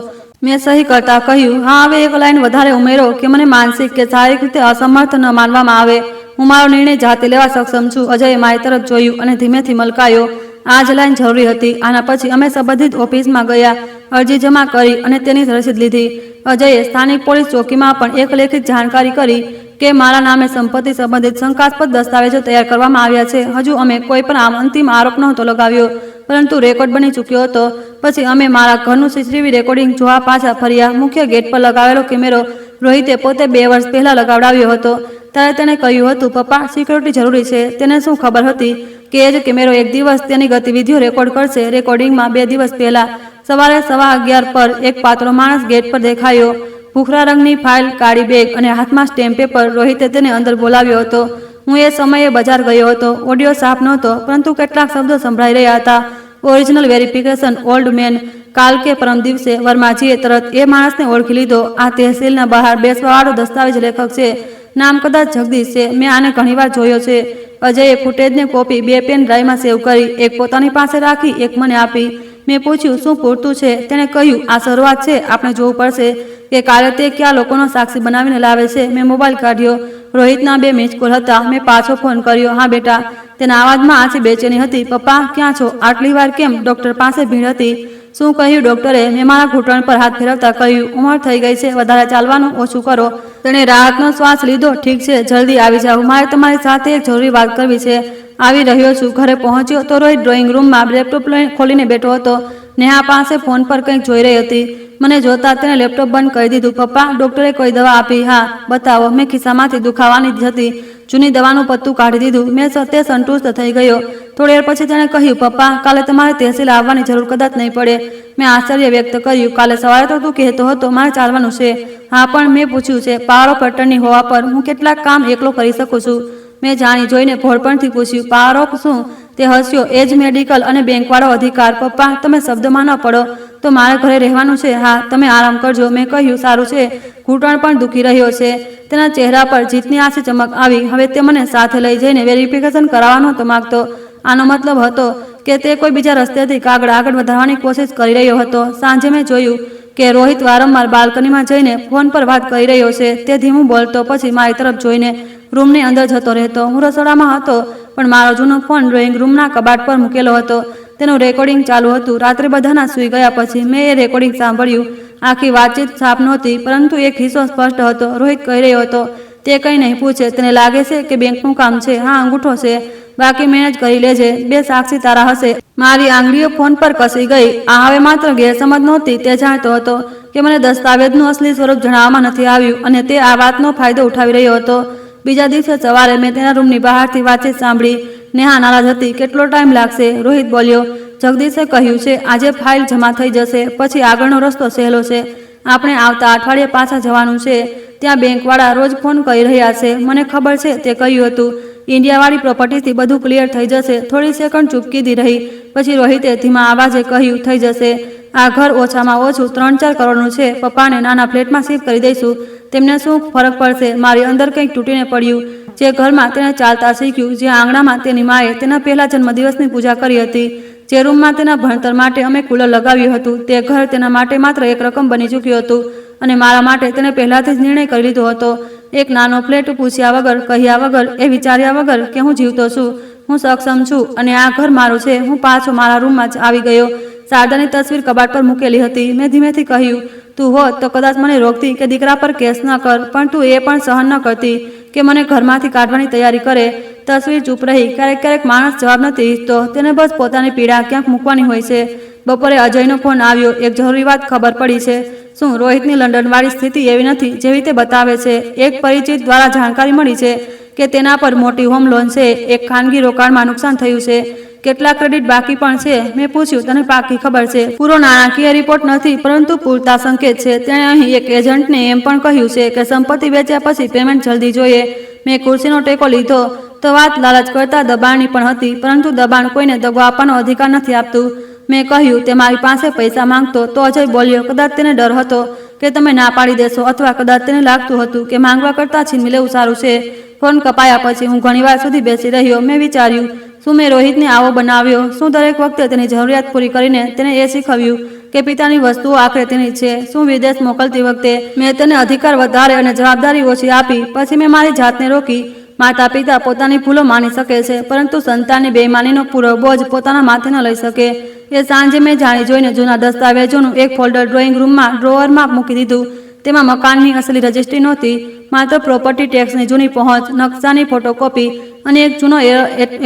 S1: મેં સહી કરતા કહ્યું, હા હવે એક લાઈન વધારે ઉમેરો કે મને માનસિક કે શારીરિક રીતે અસમર્થ ન માનવામાં આવે. હું મારો નિર્ણય જાતે લેવા સક્ષમ છું. અજયે મારી તરફ જોયું અને ધીમેથી મલકાયો. આ જ લાઈન જરૂરી હતી. આના પછી અમે સંબંધિત ઓફિસમાં ગયા, અરજી જમા કરી અને તેની રસીદ લીધી. અજયે સ્થાનિક પોલીસ ચોકીમાં પણ એક લેખિત જાણકારી કરી કે મારા નામે સંપત્તિ સંબંધિત શંકાસ્પદ દસ્તાવેજો તૈયાર કરવામાં આવ્યા છે. હજુ અમે કોઈ પણ અંતિમ આરોપ નહોતો લગાવ્યો, પરંતુ રેકોર્ડ બની ચૂક્યો હતો. પછી અમે મારા ઘરનું સીસીટીવી રેકોર્ડિંગ જોવા પાછા ફર્યા. મુખ્ય ગેટ પર લગાવેલો કેમેરો રોહિતે પોતે 2 વર્ષ પહેલા લગાવડાવ્યો હતો. ત્યારે તેણે કહ્યું હતું, પપ્પા, સિક્યોરિટી જરૂરી છે. તેને શું ખબર હતી કે એ જ કેમેરો એક દિવસ તેની ગતિવિધિઓ રેકોર્ડ કરશે. રેકોર્ડિંગમાં 2 દિવસ પહેલા સવારે 11:15 પર એક પાતળો માણસ ગેટ પર દેખાયો. ભૂખરા રંગની ફાઇલ, કાળી બેગ અને હાથમાં સ્ટેમ્પ પેપર. રોહિતે તેને અંદર બોલાવ્યો હતો. હું એ સમયે બજાર ગયો હતો. ઓડિયો સાફ નહોતો, પરંતુ કેટલાક શબ્દો સંભળાઈ રહ્યા હતા. Original verification, old man. કાલ કે પરમ દિવસે વર્માજીએ તરત એ માણસને ઓળખી લીધો. આ તહેસીલના બહાર બેસવાવાળો દસ્તાવેજ લેખક છે. નામ કદાચ જગદીશ છે. મેં આને ઘણીવાર જોયો છે. અજયે ફૂટેજની કોપી 2 પેન ડ્રાઈવમાં સેવ કરી. એક પોતાની પાસે રાખી, એક મને આપી. મેં પૂછ્યું, શું પૂરતું છે? તેણે કહ્યું, આ શરૂઆત છે. આપણે જોવું પડશે કે કાલે તે કયા લોકોનો સાક્ષી બનાવીને લાવે છે. મેં મોબાઈલ કાઢ્યો. રોહિતના 2 મિસ કોલ હતા. મેં પાછો ફોન કર્યો. હા બેટા. તેના અવાજમાં આછી બેચેની હતી. પપ્પા, ક્યાં છો? આટલી વાર કેમ? ડોક્ટર પાસે ભીડ હતી. શું કહ્યું ડોક્ટરે? મેં મારા ઘૂંટણ પર હાથ ફેરવતા કહ્યું, ઉંમર થઈ ગઈ છે, વધારે ચાલવાનું ઓછું કરો. તેણે રાહતનો શ્વાસ લીધો. ઠીક છે, જલ્દી આવી જાઓ. મારે તમારી સાથે એક જરૂરી વાત કરવી છે. આવી રહ્યો છું. ઘરે પહોંચ્યો તો રોહિત ડ્રોઈંગ રૂમમાં લેપટોપ ખોલીને બેઠો હતો. નેહા પાસે ફોન પર કંઈક જોઈ રહી હતી. મને જોતા તેણે લેપટોપ બંધ કરી દીધું. પપ્પા, ડોક્ટરે કોઈ દવા આપી? હા. બતાવો. મેં ખિસ્સામાંથી દુખાવાની જ હતી જૂની દવાનું પત્તું કાઢી દીધું. મેં તે સંતુષ્ટ થઈ ગયો. થોડી વાર પછી તેણે કહ્યું, પપ્પા, કાલે તમારે તહેસીલ આવવાની જરૂર કદાચ નહીં પડે. મેં આશ્ચર્ય વ્યક્ત કર્યું. કાલે સવારે તો તું કહેતો હતો મારે ચાલવાનું છે. હા, પણ મેં પૂછ્યું છે, પાવર ઓફ એટર્ની હોવા પર હું કેટલાક કામ એકલો કરી શકું છું? મેં જાણી જોઈને ભોળપણથી પૂછ્યું, પાવર ઓફ શું? તે હસ્યો. એ જ મેડિકલ અને બેંકવાળો અધિકાર. પપ્પા, તમે શબ્દમાં ન પડો તો મારે ઘરે રહેવાનું છે. હા, તમે આરામ કરજો. મેં કહ્યું, સારું છે. ઘૂંટણ પણ દુખી રહ્યો છે. તેના ચહેરા પર જીતની આછી ચમક આવી. હવે તે મને સાથે લઈ જઈને વેરિફિકેશન કરાવવા નહોતો માંગતો. આનો મતલબ હતો કે તે કોઈ બીજા રસ્તેથી કાગળ આગળ વધારવાની કોશિશ કરી રહ્યો હતો. સાંજે મેં જોયું કે રોહિત વારંવાર બાલ્કનીમાં જઈને ફોન પર વાત કરી રહ્યો છે. તે ધીમું બોલતો, પછી મારી તરફ જોઈને રૂમની અંદર જતો રહેતો. હું રસોડામાં હતો, પણ મારો જૂનો ફોન ડ્રોઈંગ રૂમના કબાટ પર મૂકેલો હતો. તેનું રેકોર્ડિંગ ચાલુ હતું. રાત્રે બધાના સૂઈ ગયા પછી મેં એ રેકોર્ડિંગ સાંભળ્યું. આખી વાતચીત સાફ નહોતી, પરંતુ એક હિસ્સો સ્પષ્ટ હતો. રોહિત કહી રહ્યો હતો, તે કંઈ નહીં પૂછે. તેને લાગે છે કે બેંકનું કામ છે. હા, અંગૂઠો છે. બાકી મેનેજ કરી લેજે. 2 સાક્ષી તારા હશે. મારી આંગળીઓ ફોન પર કસી ગઈ. આ હવે માત્ર ગેરસમજ નહોતી. તે જાણતો હતો કે મને દસ્તાવેજનું અસલી સ્વરૂપ જણાવવામાં નથી આવ્યું, અને તે આ વાતનો ફાયદો ઉઠાવી રહ્યો હતો. બીજા દિવસે સવારે મેં તેના રૂમની બહારથી વાતચીત સાંભળી. નેહા નારાજ હતી. કેટલો ટાઈમ લાગશે? રોહિત બોલ્યો. જગદીશે કહ્યું છે આજે ફાઇલ જમા થઈ જશે, પછી આગળનો રસ્તો સહેલો છે. આપણે આવતા અઠવાડિયે પાછા જવાનું છે. ત્યાં બેંકવાળા રોજ ફોન કરી રહ્યા છે. મને ખબર છે. તે કહ્યું હતું, ઇન્ડિયાવાળી પ્રોપર્ટીથી બધું ક્લિયર થઈ જશે. થોડી સેકન્ડ ચૂપકીદી રહી. પછી રોહિતે ધીમા આવાજે કહ્યું, થઈ જશે. આ ઘર ઓછામાં ઓછું 3-4 કરોડનું છે. પપ્પાને નાના ફ્લેટમાં શિફ્ટ કરી દઈશું. તેમને શું ફરક પડશે? મારી અંદર કંઈક તૂટીને પડ્યું. જે ઘરમાં તેણે ચાલતા શીખ્યું, જે આંગણામાં તેની માએ તેના પહેલા જન્મદિવસની પૂજા કરી હતી, જે રૂમમાં તેના ભણતર માટે અમે કુલર લગાવ્યું હતું, તે ઘર તેના માટે માત્ર એક રકમ બની ચૂક્યું હતું. અને મારા માટે તેણે પહેલાથી જ નિર્ણય કરી લીધો હતો. એક નાનો ફ્લેટ પૂછ્યા વગર, કહ્યા વગર, એ વિચાર્યા વગર કે હું જીવતો છું, હું સક્ષમ છું, અને આ ઘર મારું છે. હું પાછો મારા રૂમમાં જ આવી ગયો. શારદાની તસવીર કબાટ પર મૂકેલી હતી. મેં ધીમેથી કહ્યું, તું હોત તો કદાચ મને રોકતી કે દીકરા પર કેસ ન કર, પણ તું એ પણ સહન ન કરતી કે મને ઘરમાંથી કાઢવાની તૈયારી કરે. તસવીર ચૂપ રહી. ક્યારેક ક્યારેક માણસ જવાબ નથી ઈચ્છતો. તેને બસ પોતાની પીડા ક્યાંક મૂકવાની હોય છે. બપોરે અજયનો ફોન આવ્યો. એક જરૂરી વાત ખબર પડી છે. શું રોહિતની લંડનવાળી સ્થિતિ એવી નથી જેવી તે બતાવે છે? એક પરિચિત દ્વારા જાણકારી મળી છે કે તેના પર મોટી હોમ લોન છે. એક ખાનગી રોકાણમાં નુકસાન થયું છે. કેટલા ક્રેડિટ બાકી પણ છે. મેં પૂછ્યું, તને પાકી ખબર છે? પૂરો નાણાકીય રિપોર્ટ નથી, પરંતુ પૂરતા સંકેત છે. તેણે અહીં એક એજન્ટને એમ પણ કહ્યું છે કે સંપત્તિ વેચ્યા પછી પેમેન્ટ જલ્દી જોઈએ. મેં ખુરશીનો ટેકો લીધો તો વાત લાલચ કરતા દબાણની પણ હતી, પરંતુ દબાણ કોઈને દગો આપવાનો અધિકાર નથી આપતું. મેં કહ્યું, તે મારી પાસે પૈસા માંગતો તો અજય બોલ્યો, કદાચ તેને ડર હતો કે તમે ના પાડી દેશો, અથવા કદાચ તેને લાગતું હતું કે માંગવા કરતાં છીનવી લેવું સારું છે. ફોન કપાયા પછી હું ઘણીવાર સુધી બેસી રહ્યો. મેં વિચાર્યું, શું મેં રોહિતને આવો બનાવ્યો? શું દરેક વખતે તેની જરૂરિયાત પૂરી કરીને તેને એ શીખવ્યું કે પિતાની વસ્તુઓ આખરે તેની છે? શું વિદેશ મોકલતી વખતે મેં તેને અધિકાર વધારે અને જવાબદારી ઓછી આપી? પછી મેં મારી જાતને રોકી. માતા પિતા પોતાની ભૂલો માની શકે છે, પરંતુ સંતાનની બેઈમાનીનો પૂરો બોજ પોતાના માથે ન લઈ શકે. એ સાંજે મેં જાણી જોઈને જૂના દસ્તાવેજોનું એક ફોલ્ડર ડ્રોઈંગ રૂમમાં ડ્રોઅરમાં મૂકી દીધું. તેમાં મકાનની અસલી રજિસ્ટ્રી નહોતી, માત્ર પ્રોપર્ટી ટેક્સની જૂની પહોંચ, નકશાની ફોટોકોપી અને એક જૂનો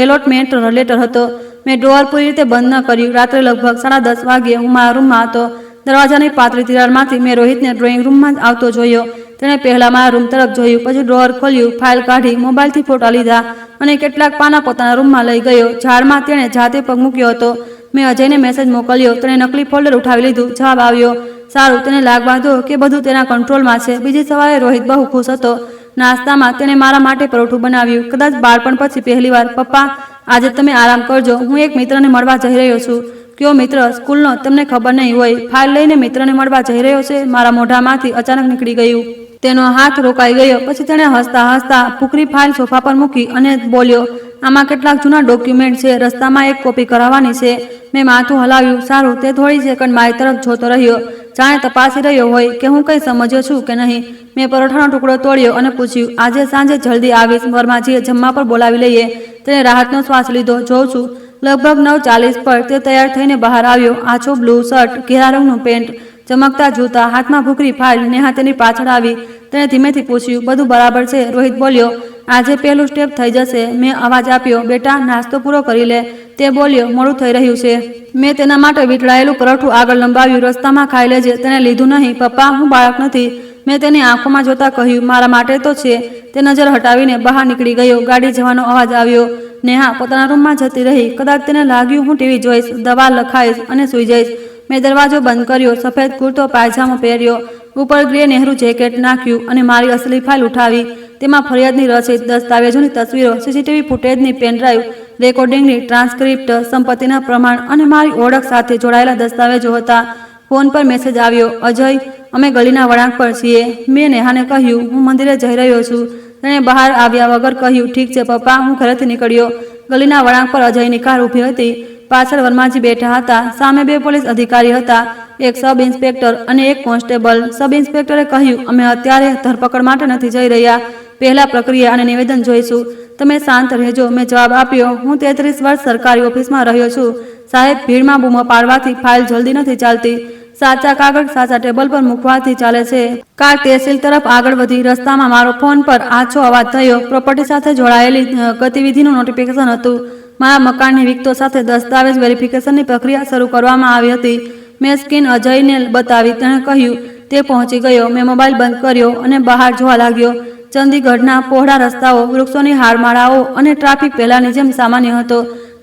S1: એલોટમેન્ટ લેટર હતો. મેં ડ્રોઅર પૂરી રીતે બંધ ન કર્યું. રાત્રે લગભગ 10:30 વાગ્યે હું મારા રૂમમાં હતો. દરવાજાની પાતળી તિરાડમાંથી મેં રોહિતને ડ્રોઈંગ રૂમમાં આવતો જોયો. તેણે પહેલા મારા રૂમ તરફ જોયું, પછી ડ્રોઅર ખોલ્યું, ફાઇલ કાઢી, મોબાઈલથી ફોટા લીધા અને કેટલાક પાના પોતાના રૂમમાં લઈ ગયો. ઝાડમાં તેણે જાતે પગ મૂક્યો હતો. મેં અજયને મેસેજ મોકલ્યો. તેણે નકલી ફોલ્ડર ઉઠાવી લીધું. જવાબ આવ્યો, સારું. તેને લાગવા દો કે બધું તેના કંટ્રોલમાં છે. બીજી સવારે રોહિત બહુ ખુશ હતો. નાસ્તામાં તેણે મારા માટે પરોઠું બનાવ્યું. કદાચ બાળપણ પછી પહેલીવાર. પપ્પા, આજે તમે આરામ કરજો. હું એક મિત્રને મળવા જઈ રહ્યો છું. કયો મિત્ર? સ્કૂલનો? તમને ખબર નહીં હોય. ફાઇલ લઈને મિત્રને મળવા જઈ રહ્યો છે? મારા મોઢામાંથી અચાનક નીકળી ગયું. તેનો હાથ રોકાઈ ગયો. પછી તેણે હસતા હસતા ભૂખરી ફાઇલ સોફા પર મૂકી અને બોલ્યો, આમાં કેટલાક જૂના ડોક્યુમેન્ટ છે. રસ્તામાં એક કોપી કરાવવાની છે. મેં માથું હલાવ્યું. સારું. તે થોડી સેકન્ડ મારી તરફ જોતો રહ્યો, જાણે તપાસી રહ્યો હોય કે હું કંઈ સમજ્યો છું કે નહીં. મેં પરોઠાનો ટુકડો તોડ્યો અને પૂછ્યું, આજે સાંજે જલ્દી આવીશ? વર્માજીએ જમવા પર બોલાવી લઈએ. તેણે રાહતનો શ્વાસ લીધો. જોઉં છું. લગભગ 9:40 પર તે તૈયાર થઈને બહાર આવ્યો. આછો બ્લુ શર્ટ, ઘેરા રંગનું પેન્ટ, ચમકતા જૂતા, હાથમાં ભૂખરી ફાઇલ. નેહા તેની પાછળ આવી. તેણે ધીમેથી પૂછ્યું, બધું બરાબર છે? રોહિત બોલ્યો, આજે પહેલું સ્ટેપ થઈ જશે. મેં અવાજ આપ્યો, બેટા નાસ્તો પૂરો કરી લે. તે બોલ્યો, મોડું થઈ રહ્યું છે. મેં તેના માટે વીંટળાયેલું પરોઠું આગળ લંબાવ્યું. રસ્તામાં ખાઈ લેજે. તેણે લીધું નહીં. પપ્પા, હું બાળક નથી. મેં તેની આંખોમાં જોતા કહ્યું, મારા માટે તો છે. તે નજર હટાવીને બહાર નીકળી ગયો. ગાડી જવાનો અવાજ આવ્યો. નેહા પોતાના રૂમમાં જતી રહી. કદાચ તેને લાગ્યું હું ટીવી જોઈશ, દવા લખાઈશ અને સૂઈ જઈશ. મેં દરવાજો બંધ કર્યો. સફેદ કુર્તો પાયજામો પહેર્યો, ઉપર ગ્રે નહેરુ જેકેટ નાખ્યું અને મારી અસલી ફાઇલ ઉઠાવી. તેમાં ફરિયાદની રસીદ, દસ્તાવેજોની તસવીરો, સીસીટીવી ફૂટેજની પેનડ્રાઈવ, રેકોર્ડિંગની ટ્રાન્સક્રિપ્ટ, સંપત્તિના પ્રમાણ અને મારી ઓળખ સાથે જોડાયેલા દસ્તાવેજો હતા. ફોન પર મેસેજ આવ્યો, અજય, અમે ગલીના વળાંક પર છીએ. મેં નેહાને કહ્યું, હું મંદિરે જઈ રહ્યો છું. તેણે બહાર આવ્યા વગર કહ્યું, ઠીક છે પપ્પા. હું ઘરેથી નીકળ્યો. ગલીના વળાંક પર અજયની કાર ઊભી હતી. પાછળ વર્માજી બેઠા હતા. સામે 2 પોલીસ અધિકારી હતા, એક સબ ઇન્સ્પેક્ટર અને એક કોન્સ્ટેબલ. સબ ઇન્સ્પેક્ટરે કહ્યું, અમે અત્યારે ધરપકડ માટે નથી જઈ રહ્યા. પહેલા પ્રક્રિયા અને નિવેદન જોઈશું. તમે શાંત રહેજો. મેં જવાબ આપ્યો, હું 33 વર્ષ સરકારી ઓફિસમાં રહ્યો છું. સાહેબ, ભીડમાં બૂમો પાડવાથી ફાઇલ જલ્દી નથી ચાલતી. સાચા કાગળ સાચા ટેબલ પર મૂકવાથી ચાલે છે. કાર તહેસીલ તરફ આગળ વધી. રસ્તામાં મારો ફોન પર આછો અવાજ થયો. પ્રોપર્ટી સાથે જોડાયેલી ગતિવિધિનું નોટિફિકેશન હતું. મારા મકાનની વિગતો સાથે દસ્તાવેજ વેરિફિકેશનની પ્રક્રિયા શરૂ કરવામાં આવી હતી. મેં સ્કીન અજયને બતાવી. તેણે કહ્યું, તે પહોંચી ગયો. મેં મોબાઈલ બંધ કર્યો અને બહાર જોવા લાગ્યો. ચંદીગઢના પહોળા રસ્તાઓ, વૃક્ષોની હારમાળાઓ અને ટ્રાફિક પહેલાની જેમ સામાન્ય હતો.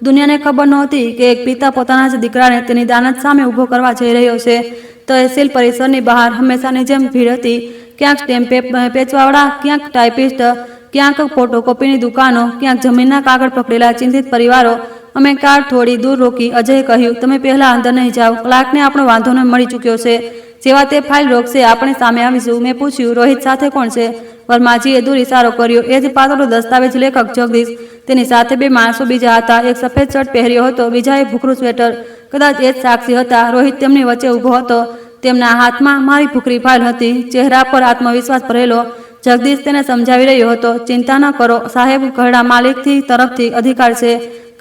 S1: દુનિયાને ખબર નહોતી કે એક પિતા પોતાના જ દીકરાને તેની દાનત સામે ઊભો કરવા જઈ રહ્યો છે. તહેસીલ પરિસરની બહાર હંમેશાની જેમ ભીડ હતી. ક્યાંક સ્ટેમ્પ પેચવાવાળા, ક્યાંક ટાઈપિસ્ટ, ક્યાંક ફોટોકોપીની દુકાનો, ક્યાંક જમીનના કાગળ પકડેલા ચિંતિત પરિવારો. અમે કાર થોડી દૂર રોકી. અજયે કહ્યું, તમે પહેલા અંદર નહીં જાઓ. ક્લાર્કને આપણો વાંધો મળી ચૂક્યો છે. જેવા તે ફાઇલ રોકશે, આપણે સામે આવીશું. મેં પૂછ્યું, રોહિત સાથે કોણ છે? વર્માજીએ દૂર ઇશારો કર્યો. એ જ પાતળો દસ્તાવેજ લેખક જગદીશ. તેની સાથે 2 માણસો બીજા હતા. એક સફેદ શર્ટ પહેર્યો હતો, બીજાએ ભૂખરું સ્વેટર. કદાચ એ જ સાક્ષી હતા. રોહિત તેમની વચ્ચે ઊભો હતો. તેમના હાથમાં મારી ભૂખરી ફાઇલ હતી, ચહેરા પર આત્મવિશ્વાસ ભરેલો. જગદીશ તેને સમજાવી રહ્યો હતો, ચિંતા ન કરો સાહેબ, ઘરડા માલિકથી તરફથી અધિકાર છે.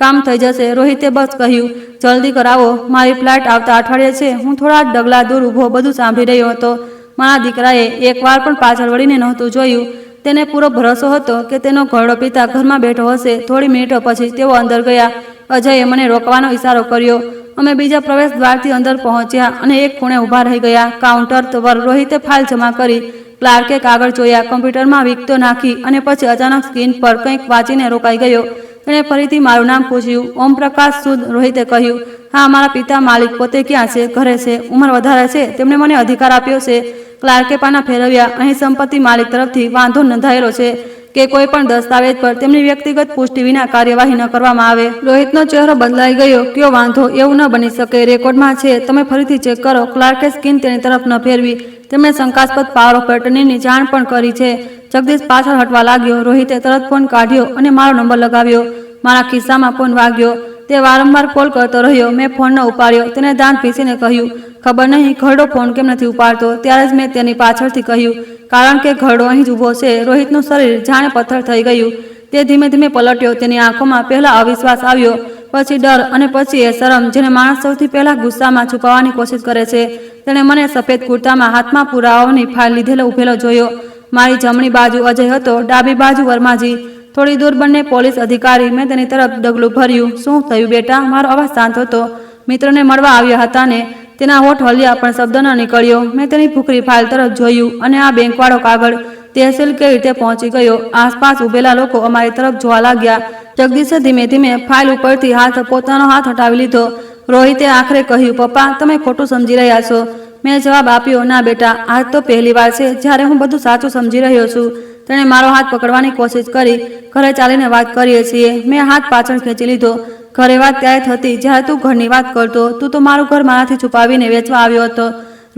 S1: કામ થઈ જશે. રોહિતે બસ કહ્યું, જલ્દી કરાવો. મારી ફ્લાઇટ આવતા અઠવાડિયે છે. હું થોડા ડગલા દૂર ઊભો બધું સાંભળી રહ્યો હતો. મારા દીકરાએ એકવાર પણ પાછળ વળીને નહોતું જોયું. તેને પૂરો ભરોસો હતો કે તેનો ઘરડો પિતા ઘરમાં બેઠો હશે. થોડી મિનિટો પછી તેઓ અંદર ગયા. અજયે મને રોકવાનો ઇશારો કર્યો. અમે બીજા પ્રવેશ દ્વારથી અંદર પહોંચ્યા અને એક ખૂણે ઊભા રહી ગયા. કાઉન્ટર પર રોહિતે ફાઇલ જમા કરી. ક્લાર્કે કાગળ જોયા, કમ્પ્યુટરમાં વિગતો નાખી અને પછી અચાનક સ્ક્રીન પર કંઈક વાંચીને રોકાઈ ગયો. તેણે ફરીથી મારું નામ પૂછ્યું. ઓમ પ્રકાશ સૂદ. રોહિતે કહ્યું, હા, મારા પિતા માલિક પોતે ક્યાં છે? ઘરે છે. ઉંમર વધારે છે. તેમણે મને અધિકાર આપ્યો છે. ક્લાર્કે પાના ફેરવ્યા. અહીં સંપત્તિ માલિક તરફથી વાંધો નોંધાયેલો છે કે કોઈ પણ દસ્તાવેજ પર તેમની વ્યક્તિગત પુષ્ટિ વિના કાર્યવાહી ન કરવામાં આવે. રોહિતનો ચહેરો બદલાઈ ગયો. કયો વાંધો? એવું ન બની શકે. રેકોર્ડમાં છે. તમે ફરીથી ચેક કરો. ક્લાર્કે સ્કીન તેની તરફ ન ફેરવી. તેમણે શંકાસ્પદ પાવર ઓફ એટર્નીની જાણ પણ કરી છે. જગદીશ પાછળ હટવા લાગ્યો. રોહિતે તરત ફોન કાઢ્યો અને મારો નંબર લગાવ્યો. મારા ખિસ્સામાં ફોન વાગ્યો. તે વારંવાર કોલ કરતો રહ્યો. મેં ફોન ન ઉપાડ્યો. તેને દાંત પીસીને કહ્યું, ખબર નહીં ઘરડો ફોન કેમ નથી ઉપાડતો. ત્યારે જ મેં તેની પાછળથી કહ્યું, કારણ કે ઘરડો અહીં જ ઊભો છે. રોહિતનું શરીર જાણે પથ્થર થઈ ગયું. તે ધીમે ધીમે પલટ્યો. તેની આંખોમાં પહેલા અવિશ્વાસ આવ્યો, પછી ડર અને પછી એ શરમ જેને માણસ સૌથી પહેલા ગુસ્સામાં છુપાવવાની કોશિશ કરે છે. તેણે મને સફેદ કુર્તામાં હાથમાં પુરાવાની ફાઇલ લીધેલો ઊભેલો જોયો. મારી જમણી બાજુ અજય હતો, ડાબી બાજુ વર્માજી. થોડી દૂર બંને પોલીસ અધિકારી. મેં તેની તરફ ડગલું ભર્યું. શું થયું બેટા? મારો અવાજ શાંત હતો. મિત્રને મળવા આવ્યા હતા ને? તેના હોઠ હલ્યા પણ શબ્દ ન નીકળ્યો. મેં તેની ભૂખરી ફાઇલ તરફ જોયું અને આ બેંકવાળો કાગળ. તહેસીલ કેવી રીતે પહોંચી ગયો? આસપાસ ઉભેલા લોકો અમારી તરફ જોવા લાગ્યા. જગદીશે ધીમે ધીમે ફાઇલ ઉપરથી પોતાનો હાથ હટાવી લીધો. રોહિતે આખરે કહ્યું, પપ્પા તમે ખોટું સમજી રહ્યા છો. મેં જવાબ આપ્યો, ના બેટા, આજ તો પહેલી વાર છે જ્યારે હું બધું સાચું સમજી રહ્યો છું. તેણે મારો હાથ પકડવાની કોશિશ કરી. ઘરે ચાલીને વાત કરીએ છીએ. મેં હાથ પાછળ ખેંચી લીધો. ઘરે વાત ત્યારે થતી જ્યારે તું ઘરની વાત કરતો. તું તો મારું ઘર મારાથી છુપાવીને વેચવા આવ્યો હતો.